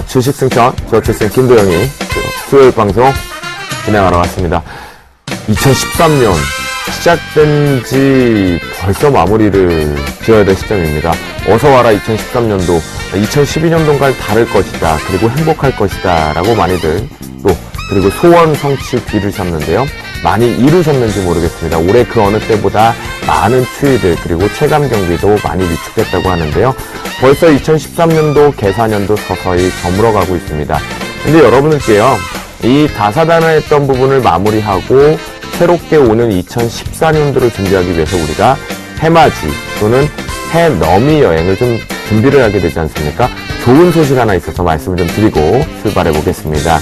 주식승천 저출생 김도영이 수요일 방송 진행하러 왔습니다. 2013년 시작된 지 벌써 마무리를 지어야 될 시점입니다. 어서와라 2013년도, 2012년도까지 다를 것이다, 그리고 행복할 것이다 라고 많이들 그리고 소원 성취 빌으셨는데요. 많이 이루셨는지 모르겠습니다. 올해 그 어느 때보다 많은 추위들 그리고 체감 경비도 많이 위축됐다고 하는데요. 벌써 2013년도 개사년도 서서히 저물어가고 있습니다. 근데 여러분들께요, 이 다사다난했던 부분을 마무리하고 새롭게 오는 2014년도를 준비하기 위해서 우리가 해맞이 또는 해넘이 여행을 좀 준비를 하게 되지 않습니까? 좋은 소식 하나 있어서 말씀을 좀 드리고 출발해 보겠습니다.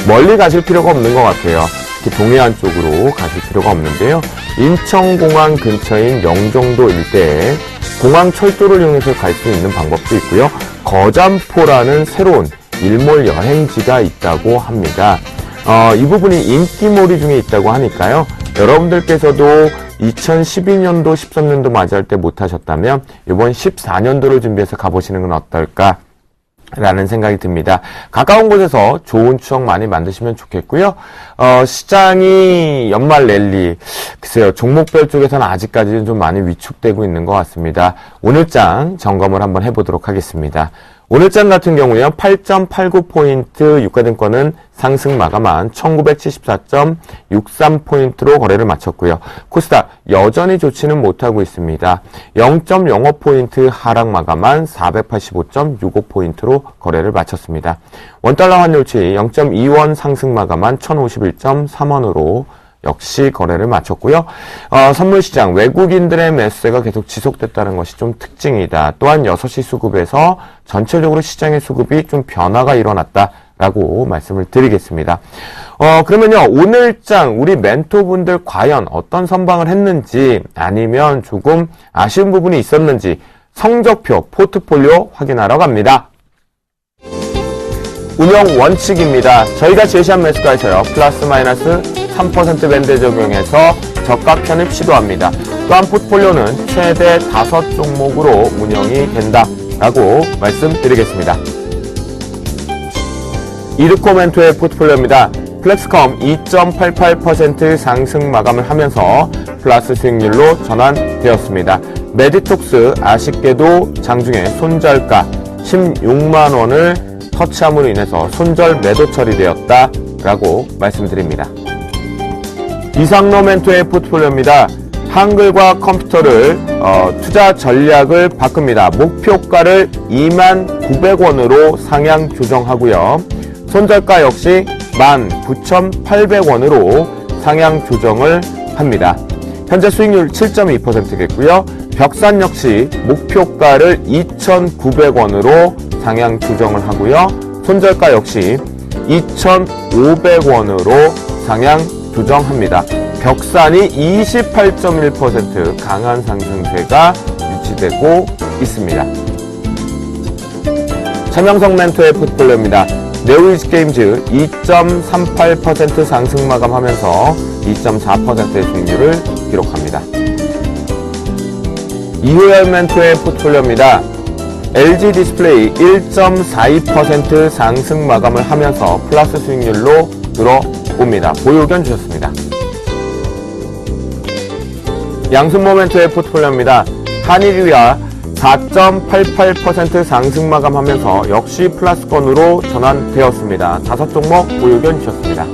멀리 가실 필요가 없는 것 같아요. 특히 동해안 쪽으로 가실 필요가 없는데요. 인천공항 근처인 영종도 일대에 공항 철도를 이용해서 갈 수 있는 방법도 있고요. 거잠포라는 새로운 일몰 여행지가 있다고 합니다. 이 부분이 인기몰이 중에 있다고 하니까요. 여러분들께서도 2012년도, 13년도 맞이할 때 못하셨다면 이번 14년도를 준비해서 가보시는 건 어떨까? 라는 생각이 듭니다. 가까운 곳에서 좋은 추억 많이 만드시면 좋겠고요. 시장이 연말 랠리, 글쎄요, 종목별 쪽에서는 아직까지는 좀 많이 위축되고 있는 것 같습니다. 오늘장 점검을 한번 해보도록 하겠습니다. 오늘장 같은 경우요, 8.89포인트 유가증권은 상승 마감한 1974.63포인트로 거래를 마쳤고요. 코스닥 여전히 좋지는 못하고 있습니다. 0.05포인트 하락 마감한 485.65포인트로 거래를 마쳤습니다. 원달러 환율치 0.2원 상승 마감한 1051.3원으로 역시 거래를 마쳤고요. 선물시장 외국인들의 매수세가 계속 지속됐다는 것이 좀 특징이다. 또한 6시 수급에서 전체적으로 시장의 수급이 좀 변화가 일어났다라고 말씀을 드리겠습니다. 그러면요, 오늘장 우리 멘토분들 과연 어떤 선방을 했는지, 아니면 조금 아쉬운 부분이 있었는지 성적표, 포트폴리오 확인하러 갑니다. 운영 원칙입니다. 저희가 제시한 매수가에서요, 플러스 마이너스 3% 밴드 적용해서 저가 편입 시도합니다. 또한 포트폴리오는 최대 5종목으로 운영이 된다라고 말씀드리겠습니다. 이르코멘토의 포트폴리오입니다. 플렉스컴 2.88% 상승 마감을 하면서 플러스 수익률로 전환되었습니다. 메디톡스 아쉽게도 장중에 손절가 16만원을 터치함으로 인해서 손절 매도 처리되었다라고 말씀드립니다. 이상로멘토의 포트폴리오입니다. 한글과 컴퓨터를 투자 전략을 바꿉니다. 목표가를 29,900원으로 상향 조정하고요. 손절가 역시 19,800원으로 상향 조정을 합니다. 현재 수익률 7.2%겠고요. 벽산 역시 목표가를 2,900원으로 상향 조정을 하고요. 손절가 역시 2,500원으로 상향 조정합니다. 벽산이 28.1% 강한 상승세가 유지되고 있습니다. 차명성 멘토의 포트폴리오입니다. 네오이즈게임즈 2.38% 상승 마감하면서 2.4%의 수익률을 기록합니다. 이효열 멘토의 포트폴리오입니다. LG 디스플레이 1.42% 상승 마감을 하면서 플러스 수익률로 들어옵니다. 보유 의견 주셨습니다. 양순모멘토의 포트폴리오입니다. 한일유야 4.88% 상승 마감하면서 역시 플러스권으로 전환되었습니다. 5종목 보유 의견 주셨습니다.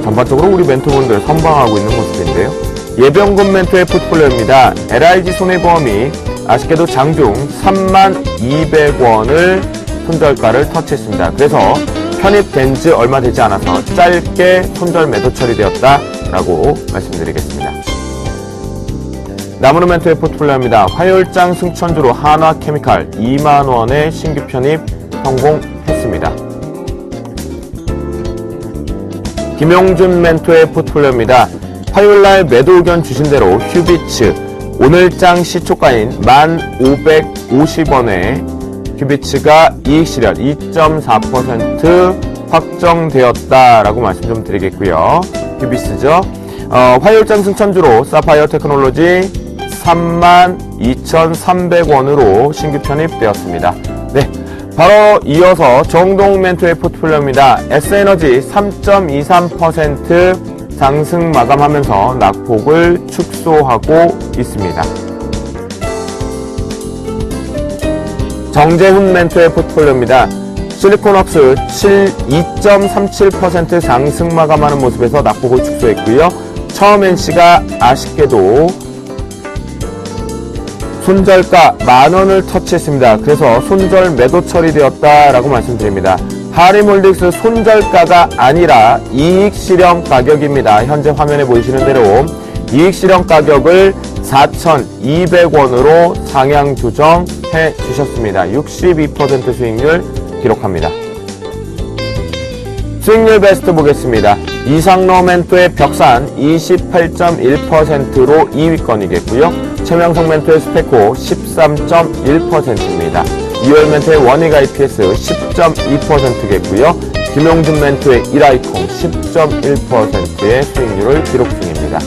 전반적으로 우리 멘토분들 선방하고 있는 모습인데요. 예병금 멘토의 포트폴리오입니다. LIG 손해보험이 아쉽게도 장중 32,200원을 손절가를 터치했습니다. 그래서 편입된 지 얼마 되지 않아서 짧게 손절 매도 처리되었다라고 말씀드리겠습니다. 나무르멘토의 포트폴리오입니다. 화요일장 승천주로 한화케미칼 2만원의 신규 편입 성공했습니다. 김용준 멘토의 포트폴리오입니다. 화요일날 매도 의견 주신 대로 휴비츠 오늘장 시초가인 1,550원에 휴비츠가 이익 실현 2.4% 확정되었다라고 말씀 좀 드리겠고요. 휴비츠죠. 화요일장 승천주로 사파이어 테크놀로지 32,300원으로 신규 편입되었습니다. 네, 바로 이어서 정동욱 멘토의 포트폴리오입니다. S에너지 3.23% 상승 마감하면서 낙폭을 축소하고 있습니다. 정재훈 멘토의 포트폴리오입니다. 실리콘업스 2.37% 상승 마감하는 모습에서 낙폭을 축소했고요. 처음 NC가 아쉽게도 손절가 10,000원을 터치했습니다. 그래서 손절 매도 처리되었다라고 말씀드립니다. 하림홀딩스 손절가가 아니라 이익 실현 가격입니다. 현재 화면에 보이시는 대로 이익 실현 가격을 4,200원으로 상향 조정해 주셨습니다. 62% 수익률 기록합니다. 수익률 베스트 보겠습니다. 이상로 멘토의 벽산 28.1%로 2위권이겠고요. 최명성 멘토의 스페코 13.1%입니다. 이월 멘토의 원익 IPS 10.2%겠고요. 김용준 멘토의 일아이콩 10.1%의 수익률을 기록 중입니다.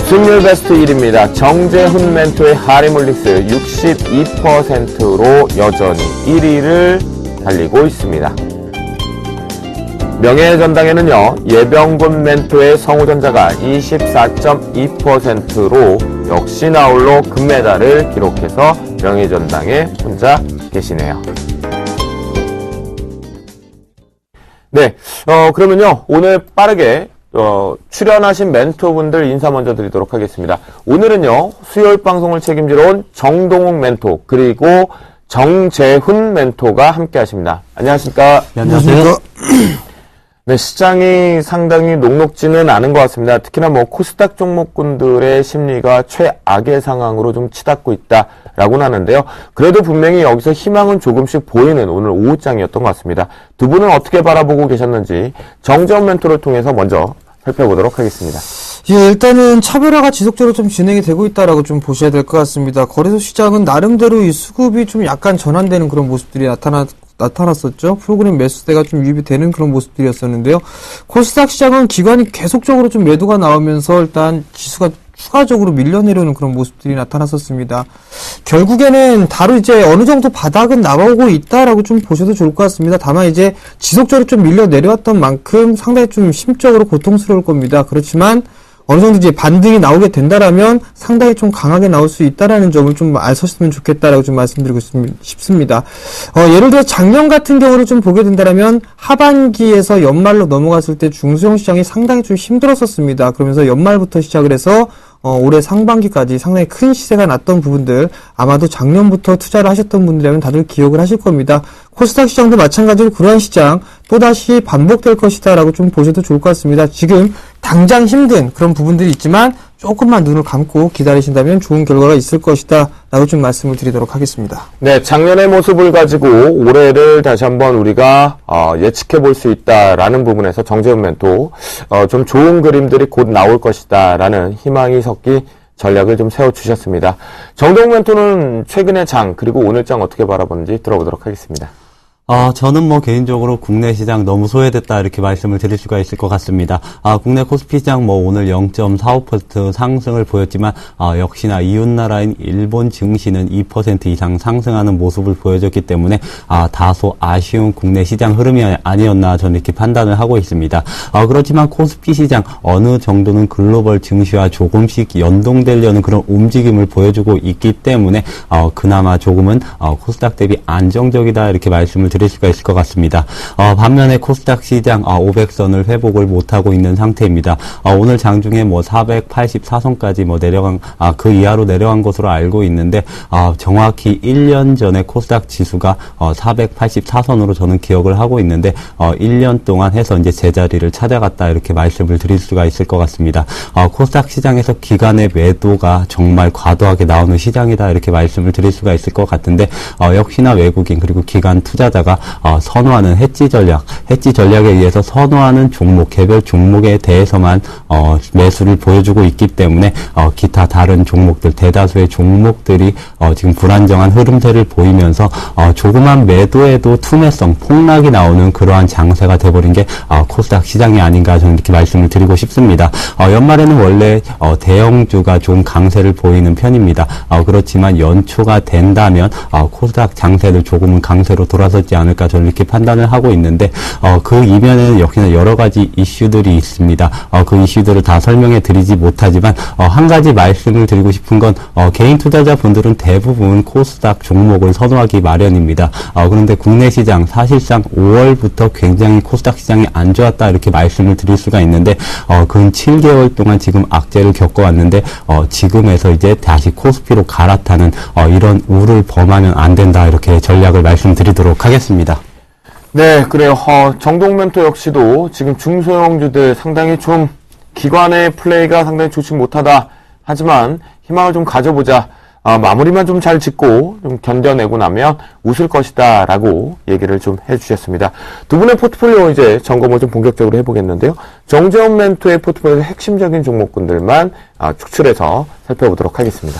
수익률 베스트 1위입니다. 정재훈 멘토의 하림홀릭스 62%로 여전히 1위를 달리고 있습니다. 명예의 전당에는요, 예병군 멘토의 성우전자가 24.2%로 역시나 홀로 금메달을 기록해서 명예의 전당에 혼자 계시네요. 네, 그러면요, 오늘 빠르게 출연하신 멘토분들 인사 먼저 드리도록 하겠습니다. 오늘은요, 수요일 방송을 책임지러 온 정동욱 멘토, 그리고 정재훈 멘토가 함께 하십니다. 안녕하십니까? 네, 안녕하세요. 네, 시장이 상당히 녹록지는 않은 것 같습니다. 특히나 코스닥 종목군들의 심리가 최악의 상황으로 좀 치닫고 있다라고는 하는데요. 그래도 분명히 여기서 희망은 조금씩 보이는 오늘 오후장이었던 것 같습니다. 두 분은 어떻게 바라보고 계셨는지 정재훈 멘토를 통해서 먼저 살펴보도록 하겠습니다. 예, 일단은 차별화가 지속적으로 좀 진행이 되고 있다라고 좀 보셔야 될 것 같습니다. 거래소 시장은 나름대로 이 수급이 좀 약간 전환되는 그런 모습들이 나타났었죠. 프로그램 매수세가 좀 유입이 되는 그런 모습들이었었는데요. 코스닥 시장은 기관이 계속적으로 좀 매도가 나오면서 일단 지수가 추가적으로 밀려내려는 그런 모습들이 나타났었습니다. 결국에는 다로 이제 어느 정도 바닥은 나오고 있다라고 좀 보셔도 좋을 것 같습니다. 다만 이제 지속적으로 좀 밀려 내려왔던 만큼 상당히 좀 심적으로 고통스러울 겁니다. 그렇지만 어느 정도 이제 반등이 나오게 된다라면 상당히 좀 강하게 나올 수 있다라는 점을 좀 아셨으면 좋겠다라고 좀 말씀드리고 싶습니다. 예를 들어 작년 같은 경우를 좀 보게 된다라면 하반기에서 연말로 넘어갔을 때 중소형 시장이 상당히 좀 힘들었었습니다. 그러면서 연말부터 시작을 해서 올해 상반기까지 상당히 큰 시세가 났던 부분들 아마도 작년부터 투자를 하셨던 분들이라면 다들 기억을 하실 겁니다. 코스닥 시장도 마찬가지로 그러한 시장 또다시 반복될 것이다 라고 좀 보셔도 좋을 것 같습니다. 지금 당장 힘든 그런 부분들이 있지만 조금만 눈을 감고 기다리신다면 좋은 결과가 있을 것이다 라고 좀 말씀을 드리도록 하겠습니다. 네, 작년의 모습을 가지고 올해를 다시 한번 우리가 예측해 볼 수 있다라는 부분에서 정재훈 멘토 좀 좋은 그림들이 곧 나올 것이다 라는 희망이 섞인 전략을 좀 세워주셨습니다. 정동욱 멘토는 최근의 장 그리고 오늘 장 어떻게 바라보는지 들어보도록 하겠습니다. 저는 개인적으로 국내 시장 너무 소외됐다 이렇게 말씀을 드릴 수가 있을 것 같습니다. 국내 코스피 시장 오늘 0.45% 상승을 보였지만, 역시나 이웃나라인 일본 증시는 2% 이상 상승하는 모습을 보여줬기 때문에, 다소 아쉬운 국내 시장 흐름이 아니었나 저는 이렇게 판단을 하고 있습니다. 그렇지만 코스피 시장 어느 정도는 글로벌 증시와 조금씩 연동되려는 그런 움직임을 보여주고 있기 때문에, 그나마 조금은, 코스닥 대비 안정적이다 이렇게 말씀을 드릴 수가 있을 것 같습니다. 반면에 코스닥 시장 500선을 회복을 못하고 있는 상태입니다. 오늘 장중에 484선까지 내려간 그 이하로 내려간 것으로 알고 있는데 정확히 1년 전에 코스닥 지수가 484선으로 저는 기억을 하고 있는데 1년 동안 해서 이제 제자리를 찾아갔다 이렇게 말씀을 드릴 수가 있을 것 같습니다. 코스닥 시장에서 기관의 매도가 정말 과도하게 나오는 시장이다 이렇게 말씀을 드릴 수가 있을 것 같은데 역시나 외국인 그리고 기관 투자자가 투자자가 선호하는 해지 전략에 의해서 선호하는 종목, 개별 종목에 대해서만 매수를 보여주고 있기 때문에 기타 다른 종목들, 대다수의 종목들이 지금 불안정한 흐름세를 보이면서 조그만 매도에도 투매성, 폭락이 나오는 그러한 장세가 돼버린 게 코스닥 시장이 아닌가 저는 이렇게 말씀을 드리고 싶습니다. 연말에는 원래 대형주가 좀 강세를 보이는 편입니다. 그렇지만 연초가 된다면 코스닥 장세를 조금은 강세로 돌아서지 않을까 저는 이렇게 판단을 하고 있는데 그 이면에는 역시나 여러 가지 이슈들이 있습니다. 그 이슈들을 다 설명해 드리지 못하지만 한 가지 말씀을 드리고 싶은 건 개인 투자자분들은 대부분 코스닥 종목을 선호하기 마련입니다. 그런데 국내 시장 사실상 5월부터 굉장히 코스닥 시장이 안 좋았다 이렇게 말씀을 드릴 수가 있는데 근 7개월 동안 지금 악재를 겪어왔는데 지금에서 이제 다시 코스피로 갈아타는 이런 우를 범하면 안 된다 이렇게 전략을 말씀드리도록 하겠습니다. 네, 그래요. 정동멘토 역시도 지금 중소형주들 상당히 좀 기관의 플레이가 상당히 좋지 못하다. 하지만 희망을 좀 가져보자. 마무리만 좀 잘 짓고 좀 견뎌내고 나면 웃을 것이다 라고 얘기를 좀 해주셨습니다. 두 분의 포트폴리오 이제 점검을 좀 본격적으로 해보겠는데요. 정재원 멘토의 포트폴리오 핵심적인 종목군들만 축출해서 살펴보도록 하겠습니다.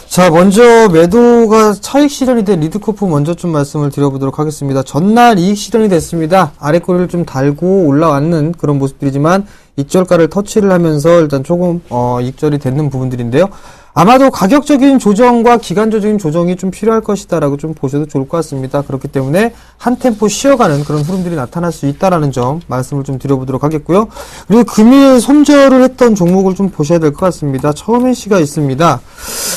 자, 먼저 매도가 차익 실현이 된 리드코프 먼저 좀 말씀을 드려보도록 하겠습니다. 전날 이익 실현이 됐습니다. 아래 꼬리를 좀 달고 올라왔는 그런 모습들이지만 익절가를 터치를 하면서 일단 조금 익절이 됐는 부분들인데요. 아마도 가격적인 조정과 기간적인 조정이 좀 필요할 것이다라고 좀 보셔도 좋을 것 같습니다. 그렇기 때문에 한 템포 쉬어가는 그런 흐름들이 나타날 수 있다라는 점 말씀을 좀 드려보도록 하겠고요. 그리고 금일 손절을 했던 종목을 좀 보셔야 될 것 같습니다. 처음일시가 있습니다.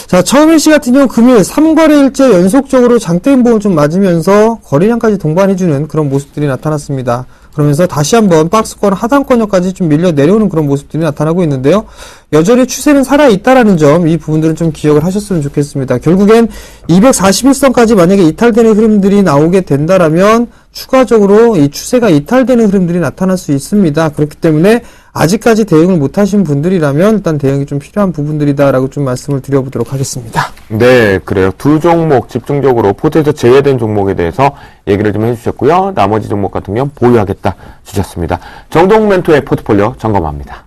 자, 처음일시 같은 경우 금일 3거래일째 연속적으로 장대인 보험 좀 맞으면서 거래량까지 동반해주는 그런 모습들이 나타났습니다. 그러면서 다시 한번 박스권 하단권역까지 좀 밀려 내려오는 그런 모습들이 나타나고 있는데요. 여전히 추세는 살아있다라는 점, 이 부분들은 좀 기억을 하셨으면 좋겠습니다. 결국엔 241선까지 만약에 이탈되는 흐름들이 나오게 된다라면 추가적으로 이 추세가 이탈되는 흐름들이 나타날 수 있습니다. 그렇기 때문에 아직까지 대응을 못하신 분들이라면 일단 대응이 좀 필요한 부분들이다라고 좀 말씀을 드려보도록 하겠습니다. 네, 그래요. 두 종목 집중적으로 포트에서 제외된 종목에 대해서 얘기를 좀 해주셨고요. 나머지 종목 같은 경우는 보유하겠다 주셨습니다. 정동 멘토의 포트폴리오 점검합니다.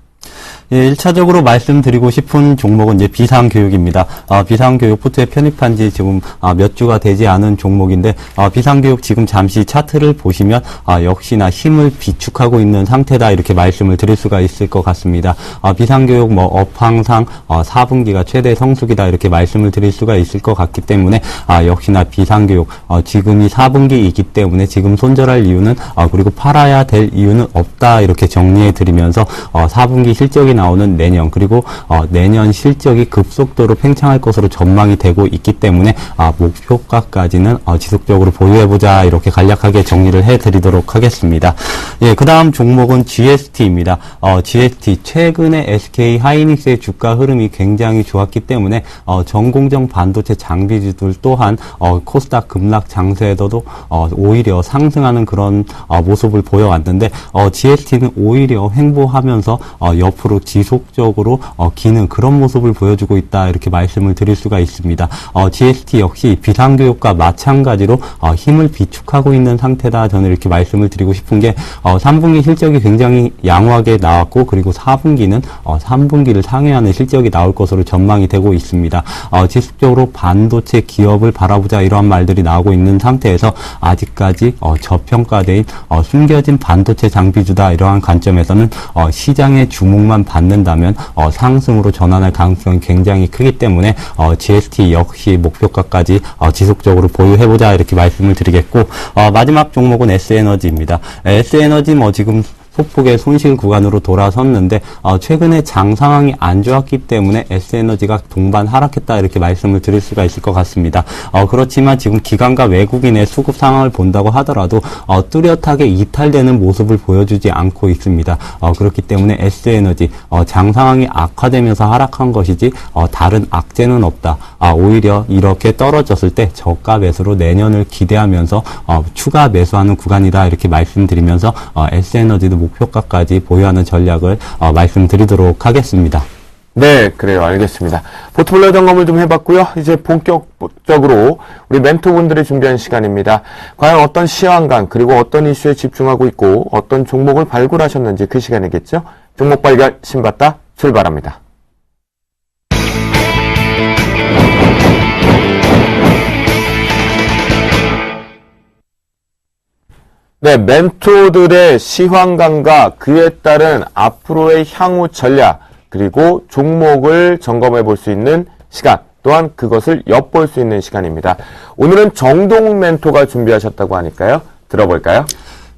예, 1차적으로 말씀드리고 싶은 종목은 이제 비상교육입니다. 비상교육 포트에 편입한 지 지금 몇 주가 되지 않은 종목인데, 비상교육 지금 잠시 차트를 보시면, 역시나 힘을 비축하고 있는 상태다, 이렇게 말씀을 드릴 수가 있을 것 같습니다. 비상교육 업황상 4분기가 최대 성수기다, 이렇게 말씀을 드릴 수가 있을 것 같기 때문에, 역시나 비상교육, 지금이 4분기이기 때문에 지금 손절할 이유는, 그리고 팔아야 될 이유는 없다, 이렇게 정리해 드리면서, 4분기 실적이 나오는 내년, 그리고 내년 실적이 급속도로 팽창할 것으로 전망이 되고 있기 때문에 목표가까지는 지속적으로 보유해보자, 이렇게 간략하게 정리를 해드리도록 하겠습니다. 예, 그 다음 종목은 GST입니다. GST 최근에 SK 하이닉스의 주가 흐름이 굉장히 좋았기 때문에 전공정 반도체 장비주들 또한 코스닥 급락 장세에도 오히려 상승하는 그런 모습을 보여왔는데, GST는 오히려 횡보하면서 옆으로 지속적으로 기는 그런 모습을 보여주고 있다, 이렇게 말씀을 드릴 수가 있습니다. GST 역시 비상교육과 마찬가지로 힘을 비축하고 있는 상태다, 저는 이렇게 말씀을 드리고 싶은 게 3분기 실적이 굉장히 양호하게 나왔고, 그리고 4분기는 3분기를 상회하는 실적이 나올 것으로 전망이 되고 있습니다. 지속적으로 반도체 기업을 바라보자, 이러한 말들이 나오고 있는 상태에서 아직까지 저평가된 숨겨진 반도체 장비주다, 이러한 관점에서는 시장의 주목만 받는다면 상승으로 전환할 가능성이 굉장히 크기 때문에 GST 역시 목표가까지 지속적으로 보유해보자, 이렇게 말씀을 드리겠고, 마지막 종목은 S에너지입니다. S에너지 지금 소폭의 손실 구간으로 돌아섰는데 최근에 장 상황이 안 좋았기 때문에 S에너지가 동반 하락했다, 이렇게 말씀을 드릴 수가 있을 것 같습니다. 그렇지만 지금 기관과 외국인의 수급 상황을 본다고 하더라도 뚜렷하게 이탈되는 모습을 보여주지 않고 있습니다. 그렇기 때문에 S에너지 장 상황이 악화되면서 하락한 것이지 다른 악재는 없다. 오히려 이렇게 떨어졌을 때 저가 매수로 내년을 기대하면서 추가 매수하는 구간이다, 이렇게 말씀드리면서 S에너지도 목표가까지 보유하는 전략을 말씀드리도록 하겠습니다. 네, 그래요. 알겠습니다. 포트폴리오 점검을 좀 해봤고요. 이제 본격적으로 우리 멘토분들이 준비한 시간입니다. 과연 어떤 시황관 그리고 어떤 이슈에 집중하고 있고 어떤 종목을 발굴하셨는지 그 시간이겠죠. 종목 발견 신봤다 출발합니다. 네, 멘토들의 시황관과 그에 따른 앞으로의 향후 전략 그리고 종목을 점검해 볼 수 있는 시간, 또한 그것을 엿볼 수 있는 시간입니다. 오늘은 정동 멘토가 준비하셨다고 하니까요. 들어볼까요?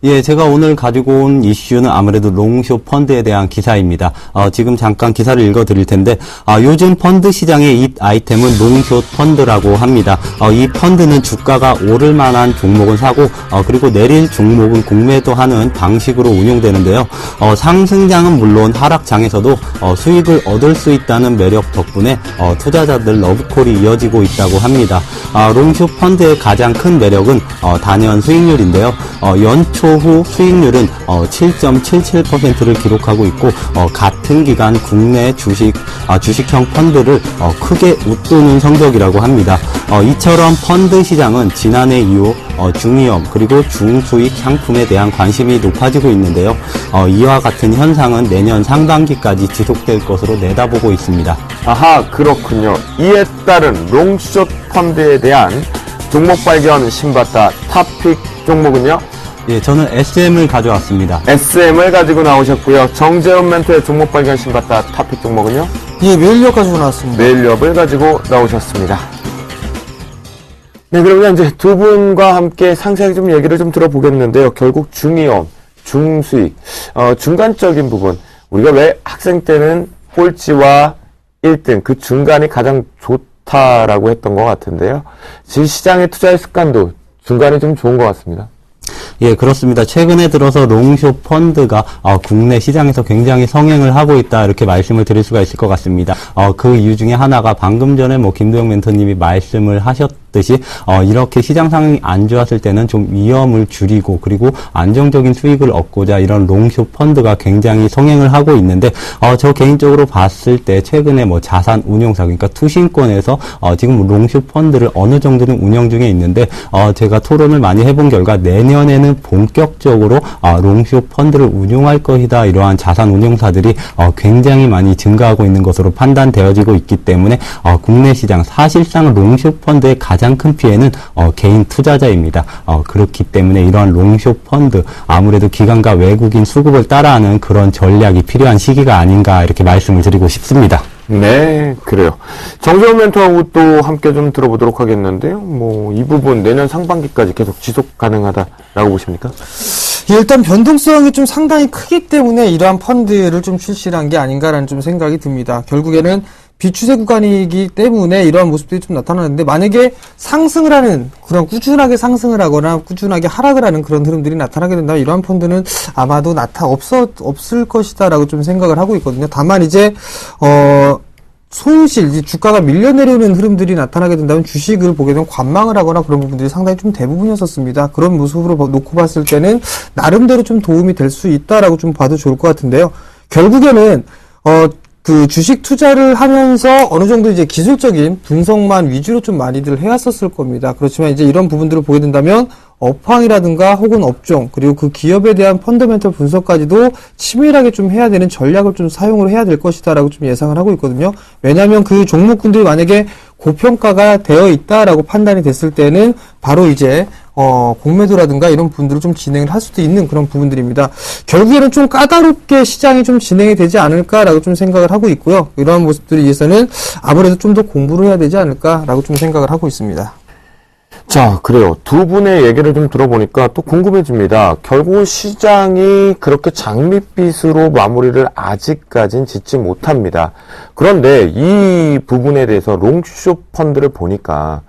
예, 제가 오늘 가지고 온 이슈는 아무래도 롱숏 펀드에 대한 기사입니다. 지금 잠깐 기사를 읽어드릴 텐데, 요즘 펀드 시장의 이 아이템은 롱숏 펀드라고 합니다. 이 펀드는 주가가 오를 만한 종목은 사고, 그리고 내릴 종목은 공매도하는 방식으로 운용되는데요. 상승장은 물론 하락장에서도 수익을 얻을 수 있다는 매력 덕분에 투자자들 러브콜이 이어지고 있다고 합니다. 롱숏 펀드의 가장 큰 매력은 단연 수익률인데요. 연초 후 수익률은 7.77%를 기록하고 있고 같은 기간 국내 주식형 펀드를 크게 웃도는 성적이라고 합니다. 이처럼 펀드 시장은 지난해 이후 중위험 그리고 중수익 상품에 대한 관심이 높아지고 있는데요. 이와 같은 현상은 내년 상반기까지 지속될 것으로 내다보고 있습니다. 아하, 그렇군요. 이에 따른 롱숏 펀드에 대한 종목 발견 신봤다 탑픽 종목은요? 예, 저는 SM을 가져왔습니다. SM을 가지고 나오셨고요. 정재훈 멘토의 종목 발견 신봤다 탑픽 종목은요? 예, 매일력 가지고 나왔습니다. 매일력을 가지고 나오셨습니다. 네, 그러면 이제 두 분과 함께 상세하게 좀 얘기를 좀 들어보겠는데요. 결국 중위험, 중수익, 중간적인 부분. 우리가 왜 학생 때는 꼴찌와 1등, 그 중간이 가장 좋다라고 했던 것 같은데요. 지금 시장의 투자의 습관도 중간이 좀 좋은 것 같습니다. 예, 그렇습니다. 최근에 들어서 롱숏 펀드가 국내 시장에서 굉장히 성행을 하고 있다 이렇게 말씀을 드릴 수가 있을 것 같습니다. 그 이유 중에 하나가 방금 전에 김도영 멘토님이 말씀을 하셨듯이 이렇게 시장 상황이 안 좋았을 때는 좀 위험을 줄이고 그리고 안정적인 수익을 얻고자 이런 롱숏 펀드가 굉장히 성행을 하고 있는데 저 개인적으로 봤을 때 최근에 자산 운용사 그러니까 투신권에서 지금 롱숏 펀드를 어느 정도는 운영 중에 있는데 제가 토론을 많이 해본 결과 내년에는 본격적으로 롱숏 펀드를 운용할 것이다. 이러한 자산 운용사들이 굉장히 많이 증가하고 있는 것으로 판단되어지고 있기 때문에 국내 시장 사실상 롱숏 펀드의 가장 큰 피해는 개인 투자자입니다. 그렇기 때문에 이러한 롱숏 펀드 아무래도 기관과 외국인 수급을 따라하는 그런 전략이 필요한 시기가 아닌가 이렇게 말씀을 드리고 싶습니다. 네, 그래요. 정재훈 멘토하고 또 함께 좀 들어보도록 하겠는데요. 이 부분 내년 상반기까지 계속 지속 가능하다라고 보십니까? 예, 일단 변동성이 좀 상당히 크기 때문에 이러한 펀드를 좀 출시한 게 아닌가라는 좀 생각이 듭니다. 결국에는 비추세 구간이기 때문에 이러한 모습들이 좀 나타나는데 만약에 상승을 하는 그런 꾸준하게 상승을 하거나 꾸준하게 하락을 하는 그런 흐름들이 나타나게 된다면 이러한 펀드는 아마도 없을 것이다라고 좀 생각을 하고 있거든요. 다만 이제 손실, 주가가 밀려 내려오는 흐름들이 나타나게 된다면 주식을 보게 되면 관망을 하거나 그런 부분들이 상당히 좀 대부분이었었습니다. 그런 모습으로 놓고 봤을 때는 나름대로 좀 도움이 될 수 있다라고 좀 봐도 좋을 것 같은데요. 결국에는 그 주식 투자를 하면서 어느 정도 이제 기술적인 분석만 위주로 좀 많이들 해왔었을 겁니다. 그렇지만 이제 이런 부분들을 보게 된다면 업황이라든가 혹은 업종 그리고 그 기업에 대한 펀더멘털 분석까지도 치밀하게 좀 해야 되는 전략을 좀 사용을 해야 될 것이다라고 좀 예상을 하고 있거든요. 왜냐하면 그 종목군들이 만약에 고평가가 되어 있다라고 판단이 됐을 때는 바로 이제 공매도라든가 이런 부분들을 좀 진행을 할 수도 있는 그런 부분들입니다. 결국에는 좀 까다롭게 시장이 좀 진행이 되지 않을까라고 좀 생각을 하고 있고요. 이러한 모습들을 위해서는 아무래도 좀 더 공부를 해야 되지 않을까라고 좀 생각을 하고 있습니다. 자, 그래요. 두 분의 얘기를 좀 들어보니까 또 궁금해집니다. 결국은 시장이 그렇게 장밋빛으로 마무리를 아직까진 짓지 못합니다. 그런데 이 부분에 대해서 롱숏 펀드를 보니까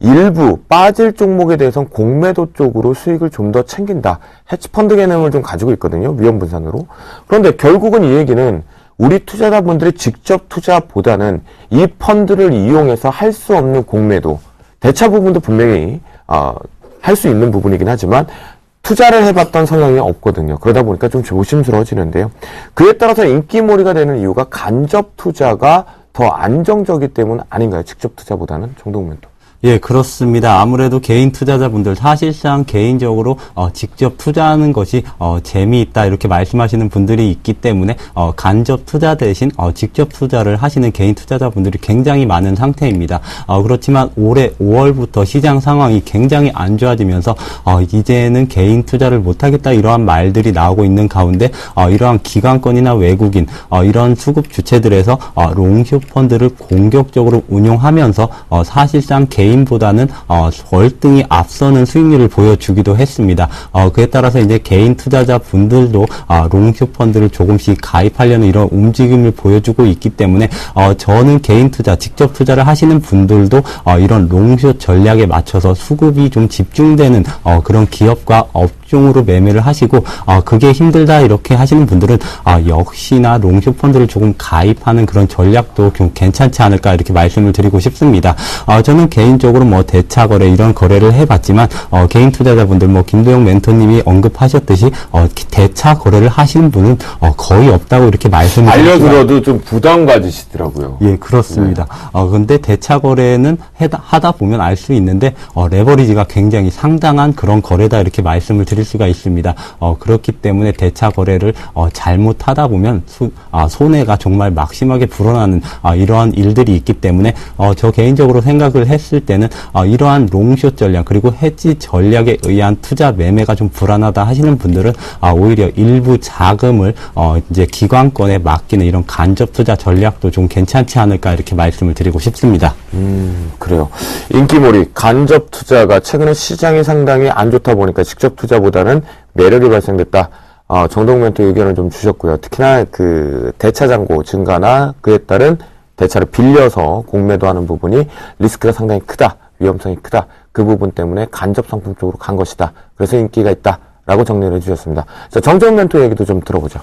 일부 빠질 종목에 대해서는 공매도 쪽으로 수익을 좀 더 챙긴다. 해치펀드 개념을 좀 가지고 있거든요. 위험 분산으로. 그런데 결국은 이 얘기는 우리 투자자분들이 직접 투자보다는 이 펀드를 이용해서 할 수 없는 공매도, 대차 부분도 분명히 할 수 있는 부분이긴 하지만 투자를 해봤던 성향이 없거든요. 그러다 보니까 좀 조심스러워지는데요. 그에 따라서 인기몰이가 되는 이유가 간접 투자가 더 안정적이기 때문 아닌가요? 직접 투자보다는 정동면도. 예, 그렇습니다. 아무래도 개인 투자자분들 사실상 개인적으로 직접 투자하는 것이 재미있다 이렇게 말씀하시는 분들이 있기 때문에 간접 투자 대신 직접 투자를 하시는 개인 투자자분들이 굉장히 많은 상태입니다. 그렇지만 올해 5월부터 시장 상황이 굉장히 안 좋아지면서 이제는 개인 투자를 못하겠다 이러한 말들이 나오고 있는 가운데 이러한 기관권이나 외국인 이런 수급 주체들에서 롱숏 펀드를 공격적으로 운용하면서 사실상 개인보다는 월등히 앞서는 수익률을 보여주기도 했습니다. 그에 따라서 이제 개인 투자자 분들도 롱숏 펀드를 조금씩 가입하려는 이런 움직임을 보여주고 있기 때문에 저는 개인 투자, 직접 투자를 하시는 분들도 이런 롱숏 전략에 맞춰서 수급이 좀 집중되는 그런 기업과 업종으로 매매를 하시고 그게 힘들다 이렇게 하시는 분들은 역시나 롱숏 펀드를 조금 가입하는 그런 전략도 좀 괜찮지 않을까 이렇게 말씀을 드리고 싶습니다. 저는 개인적으로 뭐 대차 거래 이런 거래를 해봤지만 개인 투자자분들 뭐 김도영 멘토님이 언급하셨듯이 대차 거래를 하시는 분은 거의 없다고 이렇게 말씀을 알려들어도 좀 부담 가지시더라고요. 예, 그렇습니다. 근데 대차 거래는 하다 보면 알 수 있는데 레버리지가 굉장히 상당한 그런 거래다 이렇게 말씀을 드릴 수가 있습니다. 그렇기 때문에 대차 거래를 잘못하다 보면 손해가 정말 막심하게 불어나는 이러한 일들이 있기 때문에 저 개인적으로 생각을 했을 때는 이러한 롱숏 전략 그리고 헤지 전략에 의한 투자 매매가 좀 불안하다 하시는 분들은 오히려 일부 자금을 이제 기관권에 맡기는 이런 간접 투자 전략도 좀 괜찮지 않을까 이렇게 말씀을 드리고 싶습니다. 그래요. 인기몰이 간접 투자가 최근에 시장이 상당히 안 좋다 보니까 직접 투자보다는 매력이 발생됐다. 정동멘토 의견을 좀 주셨고요. 특히나 그 대차 잔고 증가나 그에 따른 대차를 빌려서 공매도 하는 부분이 리스크가 상당히 크다. 위험성이 크다. 그 부분 때문에 간접 상품 쪽으로 간 것이다. 그래서 인기가 있다. 라고 정리를 해주셨습니다. 자, 정재훈 멘토 얘기도 좀 들어보죠.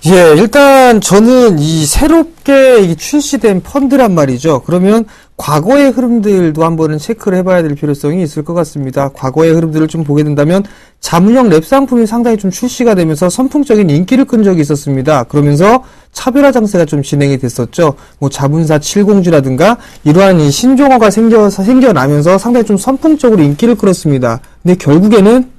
예, 일단 저는 이 새롭게 이 출시된 펀드란 말이죠. 그러면 과거의 흐름들도 한번은 체크를 해봐야 될 필요성이 있을 것 같습니다. 과거의 흐름들을 좀 보게 된다면 자문형 랩 상품이 상당히 좀 출시가 되면서 선풍적인 인기를 끈 적이 있었습니다. 그러면서 차별화 장세가 좀 진행이 됐었죠. 뭐 자문사 7공주라든가 이러한 이 신종어가 생겨나면서 상당히 좀 선풍적으로 인기를 끌었습니다. 근데 결국에는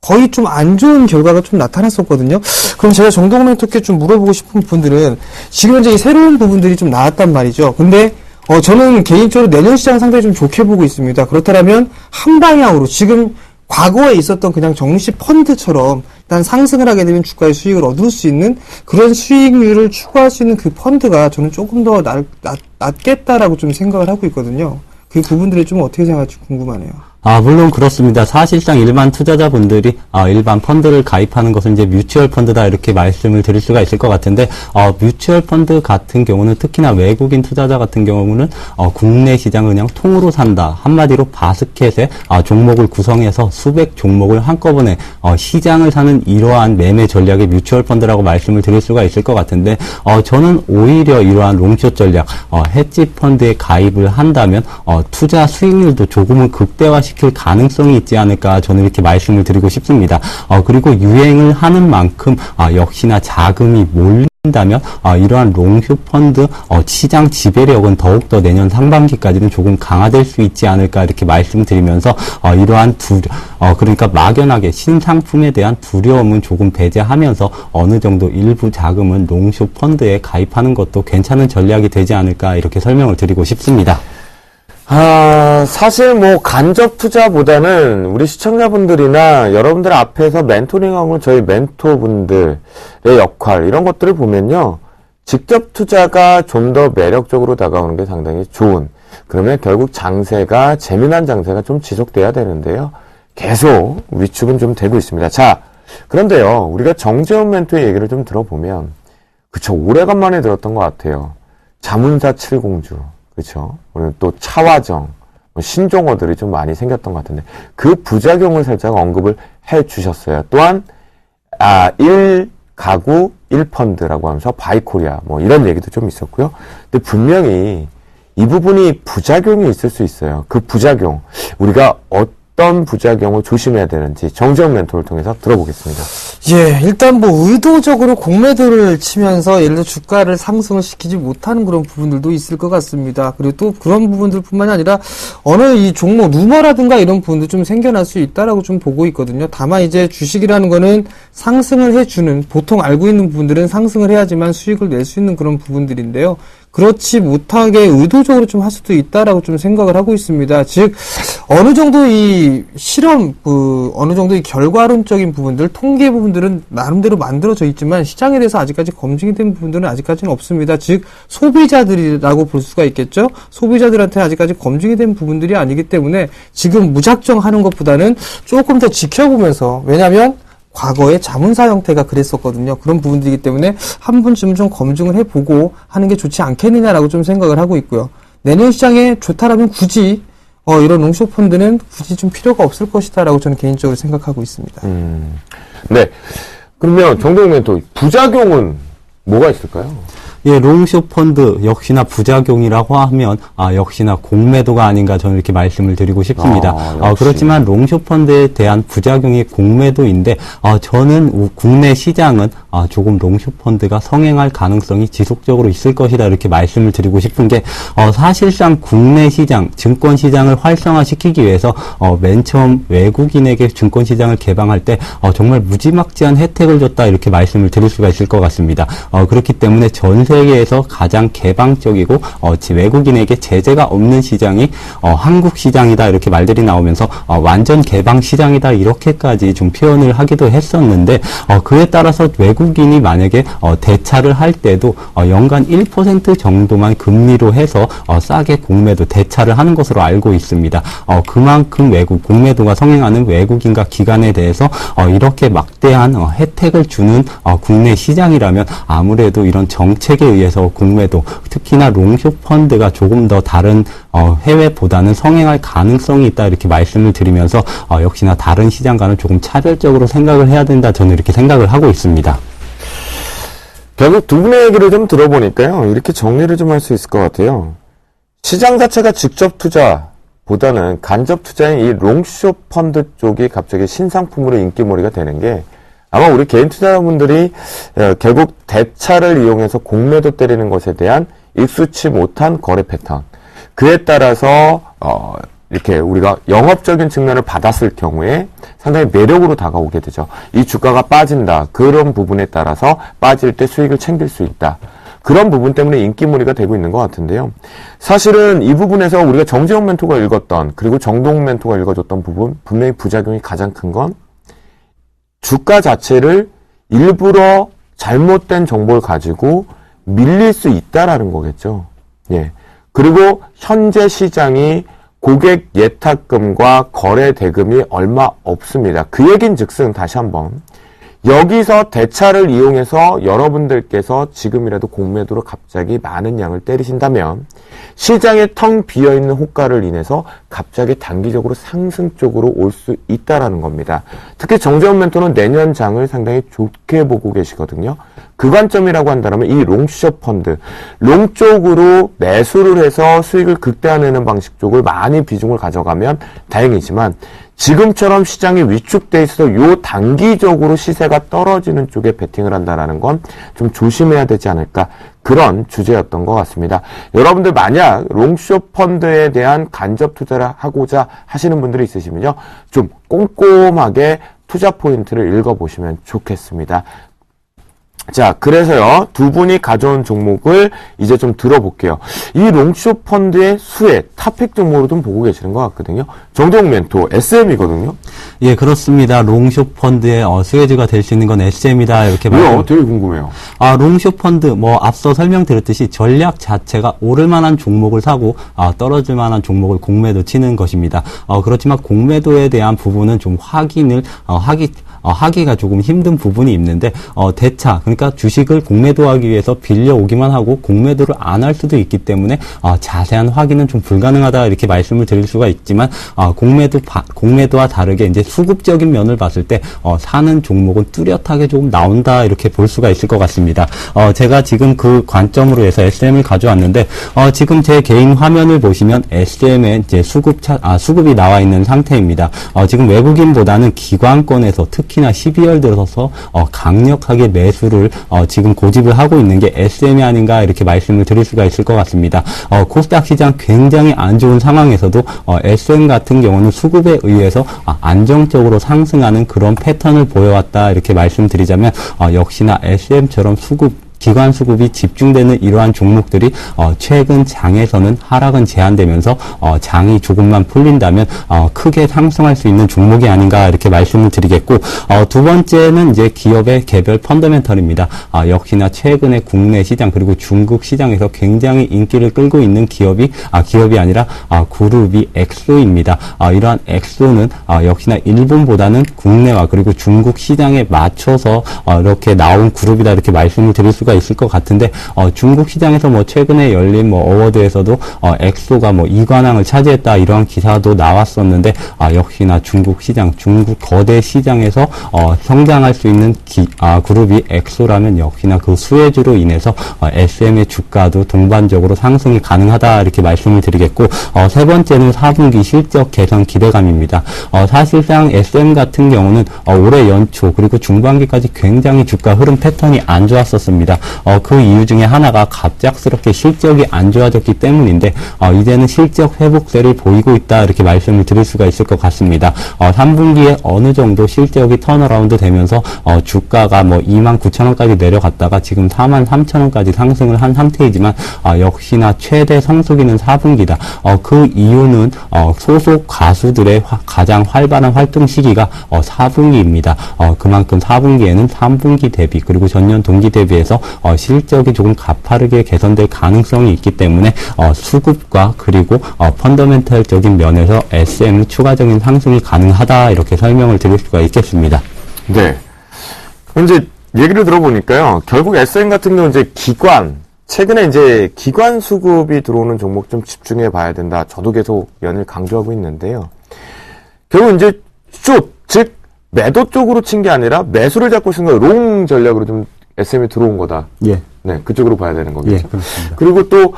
거의 좀 안 좋은 결과가 좀 나타났었거든요. 그럼 제가 정동원 멘토께 좀 물어보고 싶은 분들은 지금 현재 이 새로운 부분들이 좀 나왔단 말이죠. 근데 저는 개인적으로 내년 시장 상당히 좀 좋게 보고 있습니다. 그렇다면 한 방향으로 지금 과거에 있었던 그냥 정시 펀드처럼 일단 상승을 하게 되면 주가의 수익을 얻을 수 있는 그런 수익률을 추구할 수 있는 그 펀드가 저는 조금 더 낫겠다라고 좀 생각을 하고 있거든요. 그 부분들이 좀 어떻게 생각할지 궁금하네요. 물론 그렇습니다. 사실상 일반 투자자분들이 일반 펀드를 가입하는 것은 이제 뮤추얼 펀드다 이렇게 말씀을 드릴 수가 있을 것 같은데 뮤추얼 펀드 같은 경우는 특히나 외국인 투자자 같은 경우는 국내 시장을 그냥 통으로 산다. 한마디로 바스켓에 종목을 구성해서 수백 종목을 한꺼번에 시장을 사는 이러한 매매 전략의 뮤추얼 펀드라고 말씀을 드릴 수가 있을 것 같은데 저는 오히려 이러한 롱숏 전략 헤지 펀드에 가입을 한다면 투자 수익률도 조금은 극대화시킬 가능성이 있지 않을까 저는 이렇게 말씀을 드리고 싶습니다. 그리고 유행을 하는 만큼 역시나 자금이 몰린다면 이러한 롱숏 펀드 시장 지배력은 더욱더 내년 상반기까지는 조금 강화될 수 있지 않을까 이렇게 말씀드리면서 이러한 그러니까 막연하게 신상품에 대한 두려움은 조금 배제하면서 어느 정도 일부 자금은 롱숏 펀드에 가입하는 것도 괜찮은 전략이 되지 않을까 이렇게 설명을 드리고 싶습니다. 사실 뭐 간접 투자보다는 우리 시청자분들이나 여러분들 앞에서 멘토링하고 저희 멘토분들의 역할 이런 것들을 보면요. 직접 투자가 좀 더 매력적으로 다가오는 게 상당히 좋은. 그러면 결국 장세가 재미난 장세가 좀 지속돼야 되는데요. 계속 위축은 좀 되고 있습니다. 자, 그런데요. 우리가 정재훈 멘토의 얘기를 좀 들어보면 그쵸. 오래간만에 들었던 것 같아요. 자문사 7공주. 그렇죠. 오늘 또 차화정, 신종어들이 좀 많이 생겼던 것 같은데 그 부작용을 살짝 언급을 해주셨어요. 또한 1가구 1펀드라고 하면서 바이코리아 뭐 이런 얘기도 좀 있었고요. 근데 분명히 이 부분이 부작용이 있을 수 있어요. 그 부작용 우리가 어떤 부작용을 조심해야 되는지 정재훈 멘토를 통해서 들어보겠습니다. 예, 일단 뭐 의도적으로 공매도를 치면서 예를 들어 주가를 상승을 시키지 못하는 그런 부분들도 있을 것 같습니다. 그리고 또 그런 부분들뿐만이 아니라 어느 이 종목 루머라든가 이런 부분도 좀 생겨날 수 있다라고 좀 보고 있거든요. 다만 이제 주식이라는 거는 상승을 해주는, 보통 알고 있는 부분들은 상승을 해야지만 수익을 낼 수 있는 그런 부분들인데요. 그렇지 못하게 의도적으로 좀 할 수도 있다라고 좀 생각을 하고 있습니다. 즉, 어느 정도 이 실험, 어느 정도 이 결과론적인 부분들, 통계 부분들은 나름대로 만들어져 있지만 시장에 대해서 아직까지 검증이 된 부분들은 아직까지는 없습니다. 즉, 소비자들이라고 볼 수가 있겠죠? 소비자들한테 아직까지 검증이 된 부분들이 아니기 때문에 지금 무작정 하는 것보다는 조금 더 지켜보면서, 왜냐면 과거에 자문사 형태가 그랬었거든요. 그런 부분들이기 때문에 한 번쯤 좀 검증을 해보고 하는 게 좋지 않겠느냐라고 좀 생각을 하고 있고요. 내년 시장에 좋다라면 굳이 이런 롱숏펀드는 굳이 좀 필요가 없을 것이다라고 저는 개인적으로 생각하고 있습니다. 네. 그러면 정재훈 멘토, 부작용은 뭐가 있을까요? 예, 롱숏 펀드 역시나 부작용이라고 하면 역시나 공매도가 아닌가 저는 이렇게 말씀을 드리고 싶습니다. 그렇지만 롱숏 펀드에 대한 부작용이 공매도인데 저는 국내 시장은 조금 롱숏 펀드가 성행할 가능성이 지속적으로 있을 것이다 이렇게 말씀을 드리고 싶은 게 사실상 국내 시장, 증권 시장을 활성화시키기 위해서 맨 처음 외국인에게 증권 시장을 개방할 때 정말 무지막지한 혜택을 줬다 이렇게 말씀을 드릴 수가 있을 것 같습니다. 그렇기 때문에 전 세계에서 가장 개방적이고 외국인에게 제재가 없는 시장이 한국 시장이다 이렇게 말들이 나오면서 완전 개방 시장이다 이렇게까지 좀 표현을 하기도 했었는데 그에 따라서 외국인이 만약에 대차를 할 때도 연간 1% 정도만 금리로 해서 싸게 공매도 대차를 하는 것으로 알고 있습니다. 그만큼 공매도가 성행하는 외국인과 기관에 대해서 이렇게 막대한 혜택을 주는 국내 시장이라면 아무래도 이런 정책에 의해서 공매도, 특히나 롱숏 펀드가 조금 더 다른 해외보다는 성행할 가능성이 있다 이렇게 말씀을 드리면서 역시나 다른 시장과는 조금 차별적으로 생각을 해야 된다 저는 이렇게 생각을 하고 있습니다. 결국 두 분의 얘기를 좀 들어보니까요, 이렇게 정리를 좀 할 수 있을 것 같아요. 시장 자체가 직접 투자보다는 간접 투자인 이 롱숏 펀드 쪽이 갑자기 신상품으로 인기몰이가 되는 게 아마 우리 개인 투자자분들이 결국 대차를 이용해서 공매도 때리는 것에 대한 익숙치 못한 거래 패턴, 그에 따라서 이렇게 우리가 영업적인 측면을 받았을 경우에 상당히 매력으로 다가오게 되죠. 이 주가가 빠진다, 그런 부분에 따라서 빠질 때 수익을 챙길 수 있다, 그런 부분 때문에 인기몰이가 되고 있는 것 같은데요. 사실은 이 부분에서 우리가 정재훈 멘토가 읽었던, 그리고 정동훈 멘토가 읽어줬던 부분, 분명히 부작용이 가장 큰 건 주가 자체를 일부러 잘못된 정보를 가지고 밀릴 수 있다라는 거겠죠. 예. 그리고 현재 시장이 고객 예탁금과 거래 대금이 얼마 없습니다. 그 얘긴 즉슨 다시 한번 여기서 대차를 이용해서 여러분들께서 지금이라도 공매도로 갑자기 많은 양을 때리신다면 시장에 텅 비어있는 호가를 인해서 갑자기 단기적으로 상승 쪽으로 올 수 있다라는 겁니다. 특히 정재훈 멘토는 내년 장을 상당히 좋게 보고 계시거든요. 그 관점이라고 한다면 이 롱숏 펀드, 롱 쪽으로 매수를 해서 수익을 극대화내는 방식 쪽을 많이 비중을 가져가면 다행이지만 지금처럼 시장이 위축돼 있어서 요 단기적으로 시세가 떨어지는 쪽에 베팅을 한다라는 건 좀 조심해야 되지 않을까, 그런 주제였던 것 같습니다. 여러분들 만약 롱숏 펀드에 대한 간접 투자를 하고자 하시는 분들이 있으시면요, 좀 꼼꼼하게 투자 포인트를 읽어보시면 좋겠습니다. 자, 그래서요, 두 분이 가져온 종목을 이제 좀 들어볼게요. 이 롱숏 펀드의 수혜, 탑픽 종목으로 좀 보고 계시는 것 같거든요. 정재훈 멘토, SM이거든요. 예, 그렇습니다. 롱숏 펀드의 수혜주가 될 수 있는 건 SM이다 이렇게 왜요? 되게 궁금해요. 롱숏 펀드 앞서 설명드렸듯이 전략 자체가 오를 만한 종목을 사고 떨어질 만한 종목을 공매도 치는 것입니다. 그렇지만 공매도에 대한 부분은 좀 하기가 조금 힘든 부분이 있는데 대차, 그러니까 주식을 공매도하기 위해서 빌려오기만 하고 공매도를 안 할 수도 있기 때문에 자세한 확인은 좀 불가능하다 이렇게 말씀을 드릴 수가 있지만 공매도와 다르게 이제 수급적인 면을 봤을 때 사는 종목은 뚜렷하게 조금 나온다 이렇게 볼 수가 있을 것 같습니다. 제가 지금 그 관점으로 해서 SM을 가져왔는데 지금 제 개인 화면을 보시면 SM에 이제 수급이 나와 있는 상태입니다. 지금 외국인보다는 기관권에서 특히나 12월 들어서 강력하게 매수를 지금 고집을 하고 있는 게 SM이 아닌가 이렇게 말씀을 드릴 수가 있을 것 같습니다. 코스닥 시장 굉장히 안 좋은 상황에서도 SM 같은 경우는 수급에 의해서 안정적으로 상승하는 그런 패턴을 보여왔다 이렇게 말씀드리자면 역시나 SM처럼 기관 수급이 집중되는 이러한 종목들이 최근 장에서는 하락은 제한되면서 장이 조금만 풀린다면 크게 상승할 수 있는 종목이 아닌가 이렇게 말씀을 드리겠고, 두 번째는 이제 기업의 개별 펀더멘털입니다. 역시나 최근에 국내 시장 그리고 중국 시장에서 굉장히 인기를 끌고 있는 기업이 아니라 그룹이 엑소입니다. 이러한 엑소는 역시나 일본보다는 국내와 그리고 중국 시장에 맞춰서 이렇게 나온 그룹이다 이렇게 말씀을 드릴 수가 있을 것 같은데, 중국 시장에서 최근에 열린 어워드에서도 엑소가 이관왕을 차지했다 이러한 기사도 나왔었는데, 역시나 중국 거대 시장에서 성장할 수 있는 그룹이 엑소라면 역시나 그 수혜주로 인해서 SM의 주가도 동반적으로 상승이 가능하다 이렇게 말씀을 드리겠고, 세 번째는 4분기 실적 개선 기대감입니다. 사실상 SM 같은 경우는 올해 연초 그리고 중반기까지 굉장히 주가 흐름 패턴이 안 좋았었습니다. 그 이유 중에 하나가 갑작스럽게 실적이 안 좋아졌기 때문인데, 이제는 실적 회복세를 보이고 있다 이렇게 말씀을 드릴 수가 있을 것 같습니다. 3분기에 어느 정도 실적이 턴어라운드 되면서 주가가 29,000원까지 내려갔다가 지금 43,000원까지 상승을 한 상태이지만, 역시나 최대 성수기는 4분기다. 그 이유는 소속 가수들의 가장 활발한 활동 시기가 4분기입니다. 그만큼 4분기에는 3분기 대비 그리고 전년 동기 대비해서 실적이 조금 가파르게 개선될 가능성이 있기 때문에 수급과 그리고 펀더멘털적인 면에서 SM은 추가적인 상승이 가능하다 이렇게 설명을 드릴 수가 있겠습니다. 네. 이제 얘기를 들어보니까요, 결국 SM 같은 경우는 이제 최근에 이제 기관 수급이 들어오는 종목 좀 집중해 봐야 된다. 저도 계속 연일 강조하고 있는데요. 결국 이제 즉 매도 쪽으로 친 게 아니라 매수를 잡고 쓴 거 롱 전략으로 좀 SM이 들어온 거다. 예. 네, 그쪽으로 봐야 되는 거겠죠. 예, 그렇습니다. 그리고 또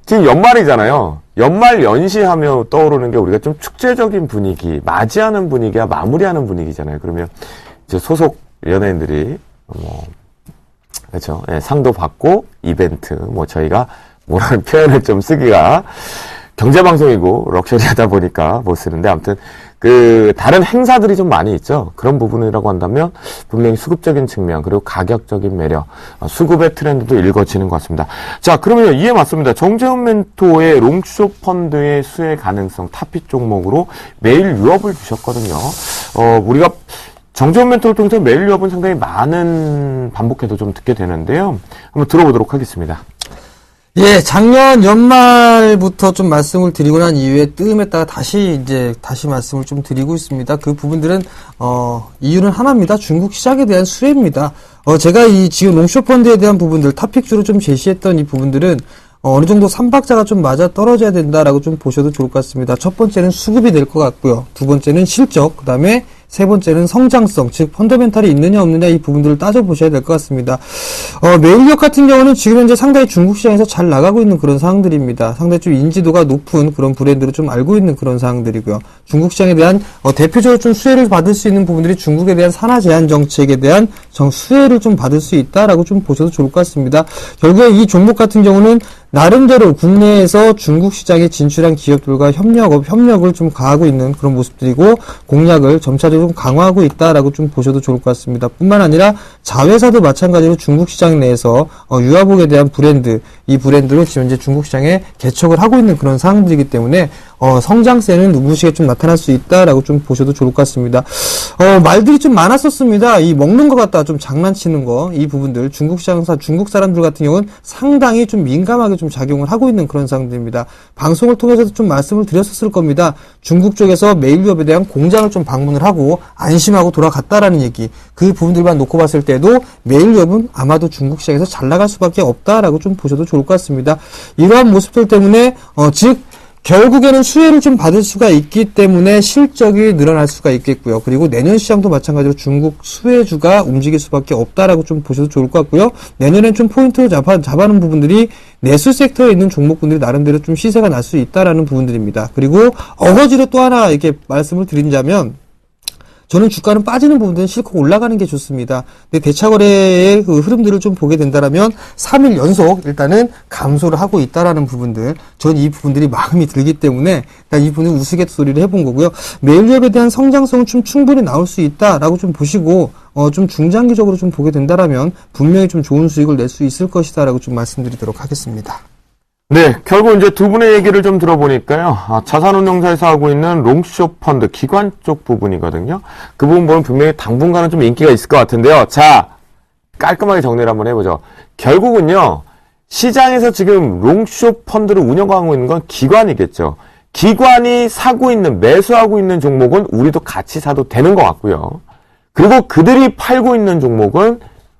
지금 연말이잖아요. 연말 연시하며 떠오르는 게 우리가 좀 축제적인 분위기, 맞이하는 분위기야 마무리하는 분위기잖아요. 그러면 이제 소속 연예인들이 그렇죠. 예, 상도 받고 이벤트 저희가 뭐라는 표현을 좀 쓰기가 경제방송이고 럭셔리하다 보니까 못 쓰는데, 아무튼 다른 행사들이 좀 많이 있죠. 그런 부분이라고 한다면 분명히 수급적인 측면 그리고 가격적인 매력, 수급의 트렌드도 읽어지는 것 같습니다. 자, 그러면 이해 맞습니다. 정재훈 멘토의 롱숏 펀드의 수혜 가능성 탑픽 종목으로 매일 유업을 주셨거든요. 우리가 정재훈 멘토를 통해서 매일 유업은 상당히 많은 반복해도 좀 듣게 되는데요. 한번 들어보도록 하겠습니다. 예, 작년 연말부터 좀 말씀을 드리고 난 이후에 뜸했다가 다시 말씀을 좀 드리고 있습니다. 그 부분들은, 이유는 하나입니다. 중국 시장에 대한 수혜입니다. 제가 지금 롱숏 펀드에 대한 부분들, 탑픽주로 좀 제시했던 이 부분들은, 어느 정도 삼박자가 좀 맞아 떨어져야 된다라고 좀 보셔도 좋을 것 같습니다. 첫 번째는 수급이 될 것 같고요. 두 번째는 실적, 그 다음에 세 번째는 성장성, 즉 펀더멘탈이 있느냐 없느냐 이 부분들을 따져보셔야 될 것 같습니다. 메일력 같은 경우는 지금 현재 상당히 중국 시장에서 잘 나가고 있는 그런 상황들입니다. 상당히 좀 인지도가 높은 그런 브랜드로 좀 알고 있는 그런 상황들이고요. 중국 시장에 대한 대표적으로 좀 수혜를 받을 수 있는 부분들이 중국에 대한 산하 제한 정책에 대한 수혜를 좀 받을 수 있다라고 좀 보셔도 좋을 것 같습니다. 결국에 이 종목 같은 경우는 나름대로 국내에서 중국 시장에 진출한 기업들과 협력을 좀 가하고 있는 그런 모습들이고, 공략을 점차적으로 강화하고 있다라고 좀 보셔도 좋을 것 같습니다. 뿐만 아니라 자회사도 마찬가지로 중국 시장 내에서 유아복에 대한 이 브랜드로 지금 현재 중국 시장에 개척을 하고 있는 그런 상황들이기 때문에 성장세는 눈부시게 좀 나타날 수 있다라고 좀 보셔도 좋을 것 같습니다. 말들이 좀 많았었습니다. 이 먹는 것 같다 좀 장난치는 거, 이 부분들 중국 사람들 같은 경우는 상당히 좀 민감하게 좀 작용을 하고 있는 그런 상황들입니다. 방송을 통해서도 좀 말씀을 드렸었을 겁니다. 중국 쪽에서 메일유업에 대한 공장을 좀 방문을 하고 안심하고 돌아갔다라는 얘기, 그 부분들만 놓고 봤을 때도 메일유업은 아마도 중국 시장에서 잘 나갈 수밖에 없다라고 좀 보셔도 좋을 것 같습니다. 이러한 모습들 때문에 즉 결국에는 수혜를 좀 받을 수가 있기 때문에 실적이 늘어날 수가 있겠고요. 그리고 내년 시장도 마찬가지로 중국 수혜주가 움직일 수밖에 없다라고 좀 보셔도 좋을 것 같고요. 내년엔 좀 포인트로 잡아놓은 부분들이 내수 섹터에 있는 종목분들이 나름대로 좀 시세가 날 수 있다라는 부분들입니다. 그리고 어거지로 또 하나 이렇게 말씀을 드린다면 저는 주가는 빠지는 부분들은 실컷 올라가는 게 좋습니다. 근데 대차거래의 그 흐름들을 좀 보게 된다면 3일 연속 일단은 감소를 하고 있다라는 부분들, 전 이 부분들이 마음이 들기 때문에 이 부분은 우스갯소리를 해본 거고요. 매일 유업에 대한 성장성은 좀 충분히 나올 수 있다라고 좀 보시고 좀 중장기적으로 좀 보게 된다면 분명히 좀 좋은 수익을 낼 수 있을 것이다라고 좀 말씀드리도록 하겠습니다. 네, 결국 이제 두 분의 얘기를 좀 들어보니까요. 자산운용사에서 하고 있는 롱숏 펀드 기관 쪽 부분이거든요. 그 부분 보면 분명히 당분간은 좀 인기가 있을 것 같은데요. 자, 깔끔하게 정리를 한번 해보죠. 결국은요, 시장에서 지금 롱숏 펀드를 운영하고 있는 건 기관이겠죠. 기관이 사고 있는, 매수하고 있는 종목은 우리도 같이 사도 되는 것 같고요. 그리고 그들이 팔고 있는 종목은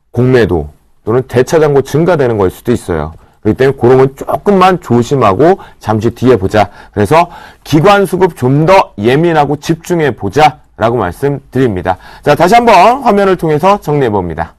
공매도 또는 대차장고 증가되는 걸 수도 있어요. 그렇기 때문에 그런 건 조금만 조심하고 잠시 뒤에 보자. 그래서 기관 수급 좀 더 예민하고 집중해 보자 라고 말씀드립니다. 자, 다시 한번 화면을 통해서 정리해 봅니다.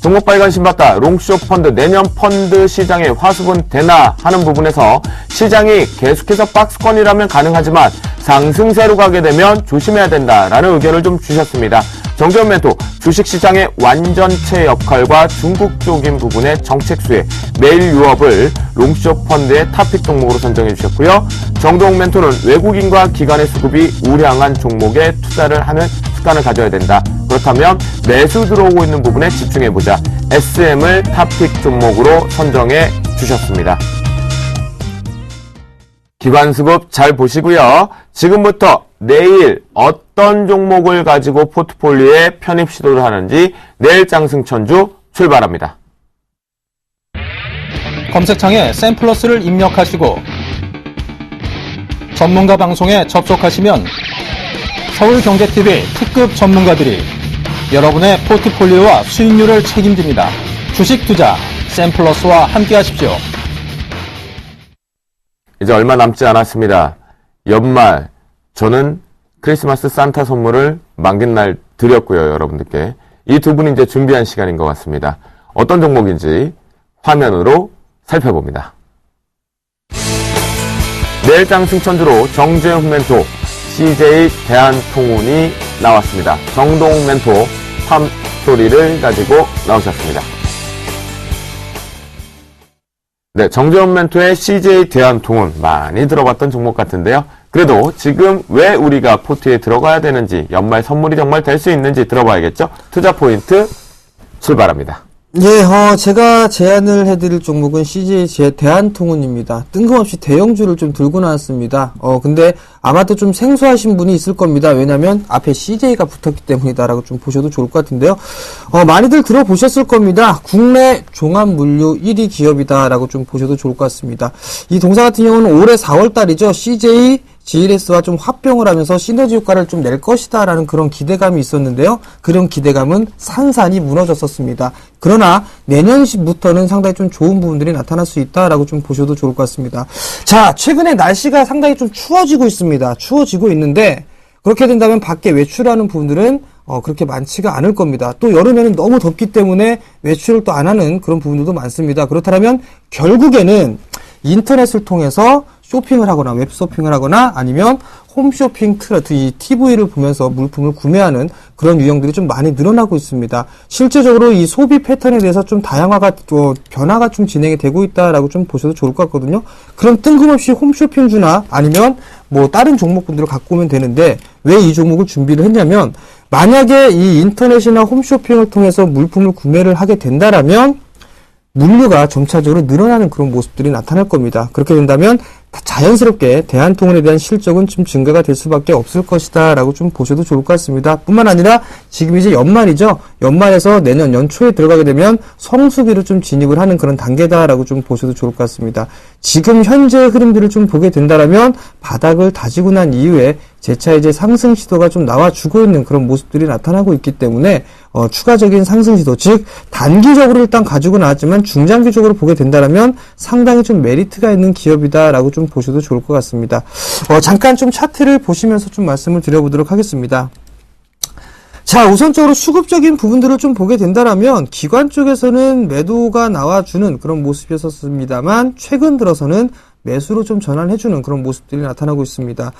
종목 빨간 신바다 롱숏 펀드 내년 펀드 시장의 화수분 되나 하는 부분에서 시장이 계속해서 박스권이라면 가능하지만 상승세로 가게 되면 조심해야 된다라는 의견을 좀 주셨습니다. 정전 멘토 주식시장의 완전체 역할과 중국적인 부분의 정책 수혜 매일 유업을 롱숏 펀드의 탑픽 종목으로 선정해 주셨고요. 정동 멘토는 외국인과 기관의 수급이 우량한 종목에 투자를 하는 습관을 가져야 된다. 그렇다면 매수 들어오고 있는 부분에 집중해보자. SM을 탑픽 종목으로 선정해 주셨습니다. 기관 수급 잘 보시고요. 지금부터 내일 어떤 종목을 가지고 포트폴리오에 편입 시도를 하는지 내일 장승천주 출발합니다. 검색창에 샘플러스를 입력하시고 전문가 방송에 접속하시면 서울경제TV 특급 전문가들이 여러분의 포트폴리오와 수익률을 책임집니다. 주식 투자 샘플러스와 함께 하십시오. 이제 얼마 남지 않았습니다. 연말 저는 크리스마스 산타 선물을 만깃날 드렸고요. 여러분들께. 이 두 분이 이제 준비한 시간인 것 같습니다. 어떤 종목인지 화면으로 살펴봅니다. 내일 장승천주로 정재훈 멘토 CJ 대한통운이 나왔습니다. 정동 멘토 팜스토리를 가지고 나오셨습니다. 네, 정재훈 멘토의 CJ 대한통운 많이 들어봤던 종목 같은데요. 그래도 지금 왜 우리가 포트에 들어가야 되는지 연말 선물이 정말 될 수 있는지 들어봐야겠죠. 투자 포인트 출발합니다. 예, 제가 제안을 해드릴 종목은 CJ 대한통운입니다. 뜬금없이 대형주를 좀 들고 나왔습니다. 근데 아마도 좀 생소하신 분이 있을 겁니다. 왜냐면 앞에 CJ가 붙었기 때문이다라고 좀 보셔도 좋을 것 같은데요. 많이들 들어보셨을 겁니다. 국내 종합물류 1위 기업이다라고 좀 보셔도 좋을 것 같습니다. 이 동사 같은 경우는 올해 4월 달이죠. CJ GLS와 좀 합병을 하면서 시너지 효과를 좀 낼 것이다라는 그런 기대감이 있었는데요. 그런 기대감은 산산이 무너졌었습니다. 그러나 내년부터는 상당히 좀 좋은 부분들이 나타날 수 있다라고 좀 보셔도 좋을 것 같습니다. 자, 최근에 날씨가 상당히 좀 추워지고 있습니다. 추워지고 있는데 그렇게 된다면 밖에 외출하는 부분들은 그렇게 많지가 않을 겁니다. 또 여름에는 너무 덥기 때문에 외출을 또 안 하는 그런 부분들도 많습니다. 그렇다면 결국에는 인터넷을 통해서 쇼핑을 하거나 웹쇼핑을 하거나 아니면 홈쇼핑 이 TV를 보면서 물품을 구매하는 그런 유형들이 좀 많이 늘어나고 있습니다. 실제적으로 이 소비 패턴에 대해서 좀 다양화가 변화가 좀 진행이 되고 있다라고 좀 보셔도 좋을 것 같거든요. 그럼 뜬금없이 홈쇼핑주나 아니면 뭐 다른 종목분들을 갖고 오면 되는데 왜 이 종목을 준비를 했냐면 만약에 이 인터넷이나 홈쇼핑을 통해서 물품을 구매를 하게 된다라면 물류가 점차적으로 늘어나는 그런 모습들이 나타날 겁니다. 그렇게 된다면 자연스럽게 대한통운에 대한 실적은 좀 증가가 될 수밖에 없을 것이다 라고 좀 보셔도 좋을 것 같습니다. 뿐만 아니라 지금 이제 연말이죠. 연말에서 내년 연초에 들어가게 되면 성수기로 좀 진입을 하는 그런 단계다라고 좀 보셔도 좋을 것 같습니다. 지금 현재 흐름들을 좀 보게 된다라면 바닥을 다지고 난 이후에 재차 이제 상승 시도가 좀 나와주고 있는 그런 모습들이 나타나고 있기 때문에 추가적인 상승 시도, 즉 단기적으로 일단 가지고 나왔지만 중장기적으로 보게 된다라면 상당히 좀 메리트가 있는 기업이다라고 좀 좀 보셔도 좋을 것 같습니다. 잠깐 좀 차트를 보시면서 좀 말씀을 드려보도록 하겠습니다. 자, 우선적으로 수급적인 부분들을 좀 보게 된다라면 기관 쪽에서는 매도가 나와주는 그런 모습이었습니다만 최근 들어서는 매수로 좀 전환해주는 그런 모습들이 나타나고 있습니다.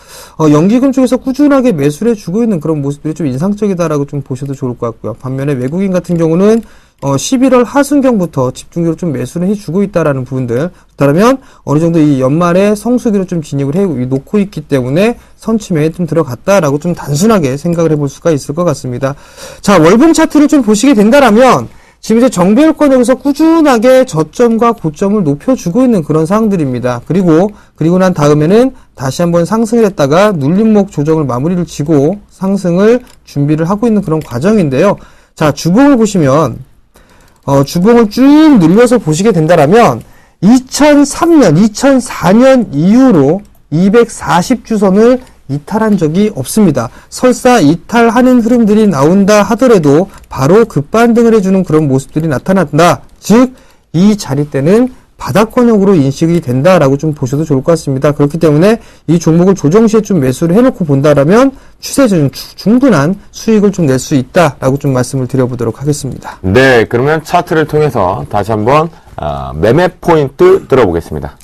연기금 쪽에서 꾸준하게 매수를 해주고 있는 그런 모습들이 좀 인상적이다라고 좀 보셔도 좋을 것 같고요. 반면에 외국인 같은 경우는 11월 하순경부터 집중적으로 좀 매수를 해주고 있다라는 부분들. 그렇다면 어느 정도 이 연말에 성수기로 좀 진입을 해 놓고 있기 때문에 선취매에 좀 들어갔다라고 좀 단순하게 생각을 해볼 수가 있을 것 같습니다. 자, 월봉 차트를 좀 보시게 된다라면 지금 이제 정배열권역에서 꾸준하게 저점과 고점을 높여주고 있는 그런 상황들입니다. 그리고 난 다음에는 다시 한번 상승을 했다가 눌림목 조정을 마무리를 지고 상승을 준비를 하고 있는 그런 과정인데요. 자, 주봉을 보시면 주봉을 쭉 늘려서 보시게 된다라면 2003년, 2004년 이후로 240주선을 이탈한 적이 없습니다. 설사 이탈하는 흐름들이 나온다 하더라도 바로 급반등을 해주는 그런 모습들이 나타난다. 즉, 이 자리 때는 바닥권역으로 인식이 된다라고 좀 보셔도 좋을 것 같습니다. 그렇기 때문에 이 종목을 조정 시에 좀 매수를 해놓고 본다라면 추세적인 충분한 수익을 좀 낼 수 있다라고 좀 말씀을 드려보도록 하겠습니다. 네, 그러면 차트를 통해서 다시 한번 매매 포인트 들어보겠습니다.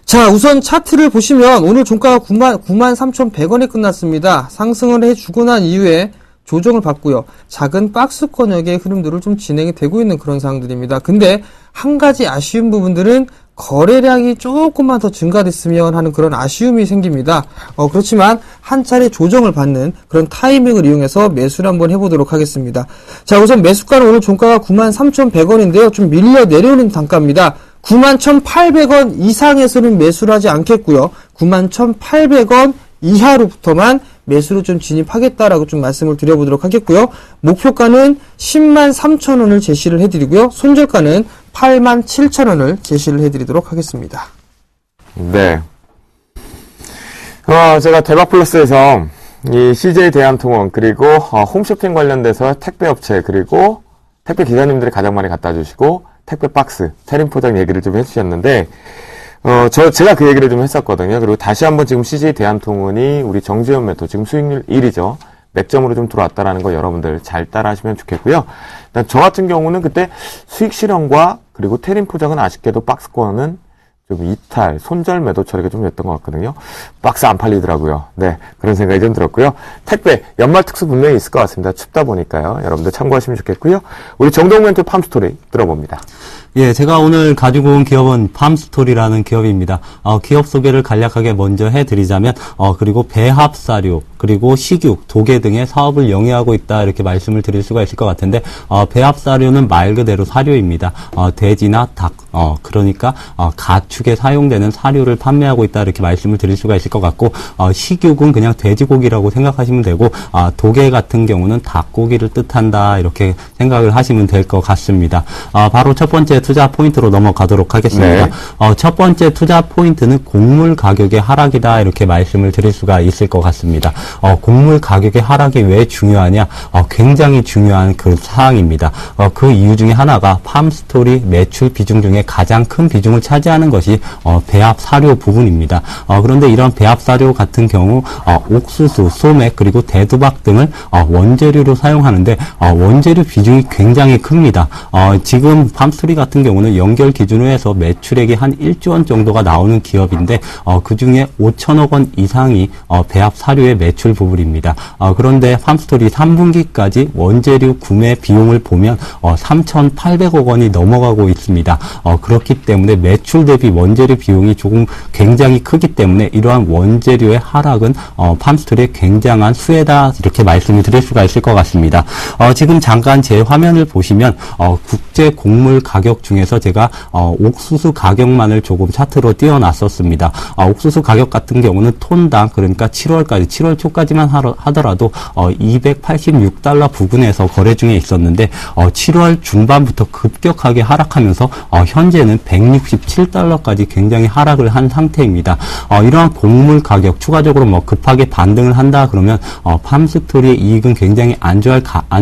자, 우선 차트를 보시면 오늘 종가가 93,100원에 끝났습니다. 상승을 해주고 난 이후에 조정을 받고요. 작은 박스권역의 흐름들을 좀 진행이 되고 있는 그런 상황들입니다. 근데 한 가지 아쉬운 부분들은 거래량이 조금만 더 증가됐으면 하는 그런 아쉬움이 생깁니다. 그렇지만 한 차례 조정을 받는 그런 타이밍을 이용해서 매수를 한번 해보도록 하겠습니다. 자, 우선 매수가는 오늘 종가가 93,100원인데요. 좀 밀려 내려오는 단가입니다. 91,800원 이상에서는 매수를 하지 않겠고요. 91,800원 이하로부터만 매수로 좀 진입하겠다라고 좀 말씀을 드려보도록 하겠고요. 목표가는 103,000원을 제시를 해드리고요. 손절가는 87,000원을 제시를 해드리도록 하겠습니다. 네. 제가 대박플러스에서 이 CJ 대한통운 그리고 홈쇼핑 관련돼서 택배업체 그리고 택배 기사님들이 가장 많이 갖다 주시고 택배 박스, 테림 포장 얘기를 좀 해주셨는데, 제가 그 얘기를 좀 했었거든요. 그리고 다시 한번 지금 CJ 대한통운이 우리 정지현 매도 지금 수익률 1위죠. 맥점으로 좀 들어왔다라는 거 여러분들 잘 따라 하시면 좋겠고요. 일단 저 같은 경우는 그때 수익 실현과 그리고 테림 포장은 아쉽게도 박스권은 좀 이탈, 손절 매도 처리가 좀 됐던 것 같거든요. 박스 안 팔리더라고요. 네, 그런 생각이 좀 들었고요. 택배, 연말 특수 분명히 있을 것 같습니다. 춥다 보니까요. 여러분들 참고하시면 좋겠고요. 우리 정동멘트 팜스토리 들어봅니다. 예, 제가 오늘 가지고 온 기업은 팜스토리라는 기업입니다. 기업 소개를 간략하게 먼저 해드리자면, 그리고 배합사료, 그리고 식육, 도계 등의 사업을 영위하고 있다, 이렇게 말씀을 드릴 수가 있을 것 같은데, 배합사료는 말 그대로 사료입니다. 돼지나 닭, 그러니까, 가축에 사용되는 사료를 판매하고 있다, 이렇게 말씀을 드릴 수가 있을 것 같고, 식육은 그냥 돼지고기라고 생각하시면 되고, 도계 같은 경우는 닭고기를 뜻한다, 이렇게 생각을 하시면 될 것 같습니다. 바로 첫 번째 투자 포인트로 넘어가도록 하겠습니다. 네. 첫 번째 투자 포인트는 곡물 가격의 하락이다, 이렇게 말씀을 드릴 수가 있을 것 같습니다. 곡물 가격의 하락이 왜 중요하냐? 굉장히 중요한 그 사항입니다. 그 이유 중에 하나가 팜스토리 매출 비중 중에 가장 큰 비중을 차지하는 것이 배합 사료 부분입니다. 그런데 이런 배합 사료 같은 경우 옥수수, 소맥 그리고 대두박 등을 원재료로 사용하는데 원재료 비중이 굉장히 큽니다. 지금 팜스토리 같은 경우는 연결 기준으로 해서 매출액이 한 1조 원 정도가 나오는 기업인데 그 중에 5천억 원 이상이 배합 사료의 매출 부분입니다. 그런데 팜스토리 3분기까지 원재료 구매 비용을 보면 3,800억 원이 넘어가고 있습니다. 그렇기 때문에 매출 대비 원재료 비용이 조금 굉장히 크기 때문에 이러한 원재료의 하락은 팜스토리의 굉장한 수혜다, 이렇게 말씀을 드릴 수가 있을 것 같습니다. 지금 잠깐 제 화면을 보시면 국제 곡물 가격 중에서 제가 옥수수 가격만을 조금 차트로 띄워놨었습니다. 옥수수 가격 같은 경우는 톤당, 그러니까 7월 초까지만 하더라도 286달러 부근에서 거래 중에 있었는데 7월 중반부터 급격하게 하락하면서 현재는 167달러까지 굉장히 하락을 한 상태입니다. 이러한 곡물 가격 추가적으로 급하게 반등을 한다 그러면 팜스토리의 이익은 굉장히 안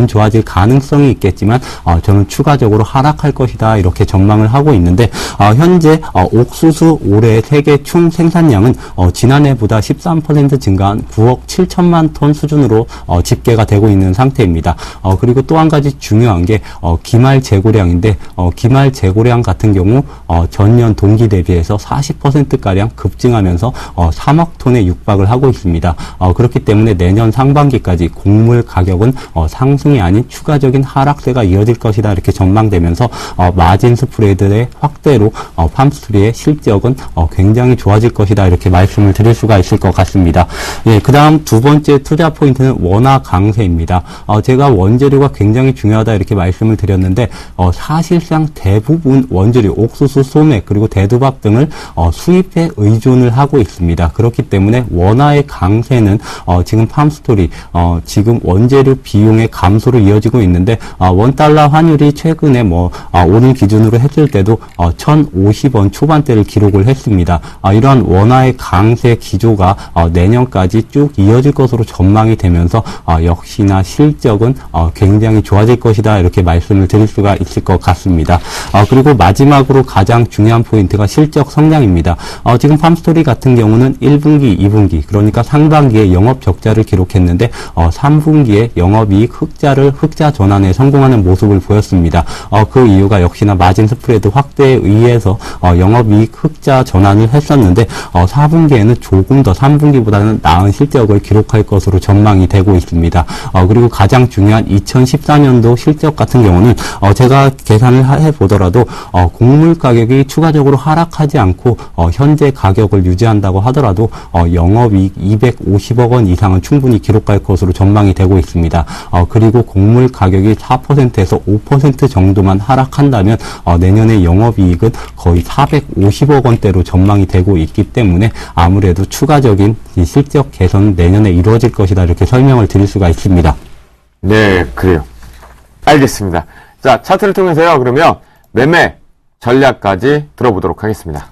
좋아질 가능성이 있겠지만 저는 추가적으로 하락할 것이다, 이렇게 전망을 하고 있는데 현재 옥수수 올해 세계 총 생산량은 지난해보다 13% 증가한 9억 7천만 톤 수준으로 집계가 되고 있는 상태입니다. 그리고 또 한 가지 중요한 게 기말 재고량인데 기말 재고량 같은 경우 전년 동기 대비해서 40%가량 급증하면서 3억 톤에 육박을 하고 있습니다. 그렇기 때문에 내년 상반기까지 곡물 가격은 상승이 아닌 추가적인 하락세가 이어질 것이다 이렇게 전망되면서 마진 스프레드의 확대로 팜스토리의 실적은 굉장히 좋아질 것이다 이렇게 말씀을 드릴 수가 있을 것 같습니다. 예, 그 다음 두 번째 투자 포인트는 원화 강세입니다. 제가 원재료가 굉장히 중요하다 이렇게 말씀을 드렸는데 사실상 대부분 원재료 옥수수, 소맥 그리고 대두밥 등을 수입에 의존을 하고 있습니다. 그렇기 때문에 원화의 강세는 지금 팜스토리 지금 원재료 비용의 감소로 이어지고 있는데 원달러 환율이 최근에 오늘 기준으로 했을 때도 1,050원 초반대를 기록을 했습니다. 이러한 원화의 강세 기조가 내년까지 쭉 이어질 것으로 전망이 되면서 역시나 실적은 굉장히 좋아질 것이다 이렇게 말씀을 드릴 수가 있을 것 같습니다. 그리고 마지막으로 가장 중요한 포인트가 실적 성장입니다. 지금 팜스토리 같은 경우는 1분기, 2분기 그러니까 상반기에 영업 적자를 기록했는데 3분기에 영업이익 흑자 전환에 성공하는 모습을 보였습니다. 그 이유가 역시나 마진 스프레드 확대에 의해서 영업이익 흑자 전환을 했었는데 4분기에는 조금 더 3분기보다는 나은 실적을 기록할 것으로 전망이 되고 있습니다. 그리고 가장 중요한 2014년도 실적 같은 경우는 제가 계산을 해보더라도 곡물 가격이 추가적으로 하락하지 않고 현재 가격을 유지한다고 하더라도 영업이익 250억 원 이상은 충분히 기록할 것으로 전망이 되고 있습니다. 그리고 곡물 가격이 4%에서 5% 정도만 하락한다면 내년에 영업이익은 거의 450억 원대로 전망이 되고 있기 때문에 아무래도 추가적인 이 실적 개선은 내년에 이루어질 것이다 이렇게 설명을 드릴 수가 있습니다. 네, 그래요. 알겠습니다. 자, 차트를 통해서요, 그러면 매매 전략까지 들어보도록 하겠습니다.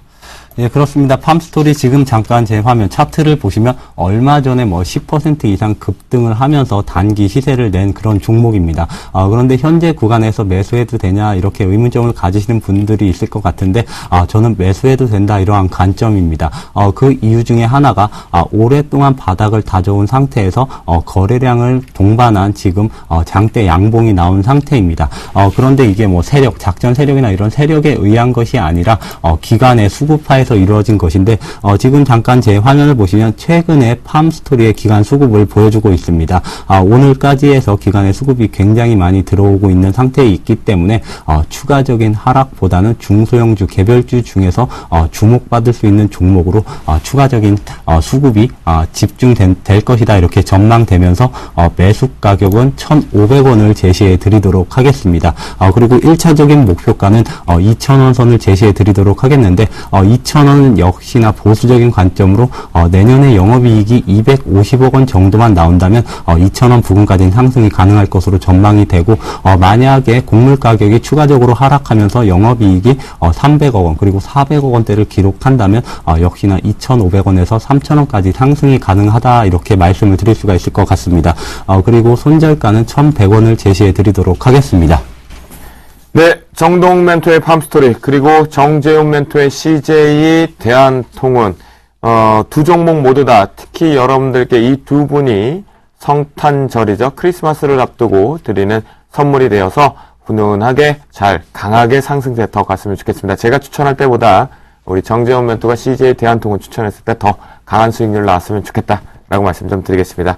예, 그렇습니다. 팜스토리 지금 잠깐 제 화면 차트를 보시면 얼마 전에 10% 이상 급등을 하면서 단기 시세를 낸 그런 종목입니다. 그런데 현재 구간에서 매수해도 되냐 이렇게 의문점을 가지시는 분들이 있을 것 같은데 저는 매수해도 된다 이러한 관점입니다. 그 이유 중에 하나가 오랫동안 바닥을 다져온 상태에서 거래량을 동반한 지금 장대 양봉이 나온 상태입니다. 그런데 이게 세력, 작전 세력이나 이런 세력에 의한 것이 아니라 기간의 수급화에서 이루어진 것인데 지금 잠깐 제 화면을 보시면 최근에 팜스토리의 기간 수급을 보여주고 있습니다. 오늘까지 해서 기간의 수급이 굉장히 많이 들어오고 있는 상태에 있기 때문에 추가적인 하락보다는 중소형주, 개별주 중에서 주목받을 수 있는 종목으로 추가적인 수급이 집중될 것이다 이렇게 전망되면서 매수 가격은 1,500원을 제시해 드리도록 하겠습니다. 그리고 1차적인 목표가는 2,000원 선을 제시해 드리도록 하겠는데 2,000원은 역시나 보수적인 관점으로 내년에 영업이익이 250억 원 정도만 나온다면 2,000원 부근까지는 상승이 가능할 것으로 전망이 되고 만약에 곡물 가격이 추가적으로 하락하면서 영업이익이 300억 원 그리고 400억 원대를 기록한다면 역시나 2,500원에서 3,000원까지 상승이 가능하다 이렇게 말씀을 드릴 수가 있을 것 같습니다. 그리고 손절가는 1,100원을 제시해 드리도록 하겠습니다. 네, 정동 멘토의 팜스토리, 그리고 정재훈 멘토의 CJ 대한통운, 두 종목 모두 다 특히 여러분들께 이 두 분이 성탄절이죠. 크리스마스를 앞두고 드리는 선물이 되어서 훈훈하게 잘 강하게 상승세 더 갔으면 좋겠습니다. 제가 추천할 때보다 우리 정재훈 멘토가 CJ 대한통운 추천했을 때 더 강한 수익률 나왔으면 좋겠다 라고 말씀 좀 드리겠습니다.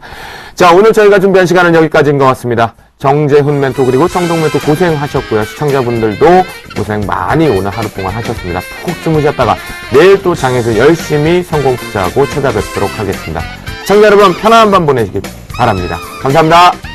자, 오늘 저희가 준비한 시간은 여기까지인 것 같습니다. 정재훈 멘토 그리고 정동 멘토 고생하셨고요. 시청자분들도 고생 많이 오늘 하루 동안 하셨습니다. 푹 주무셨다가 내일 또 장에서 열심히 성공 투자하고 찾아뵙도록 하겠습니다. 시청자 여러분 편안한 밤 보내시길 바랍니다. 감사합니다.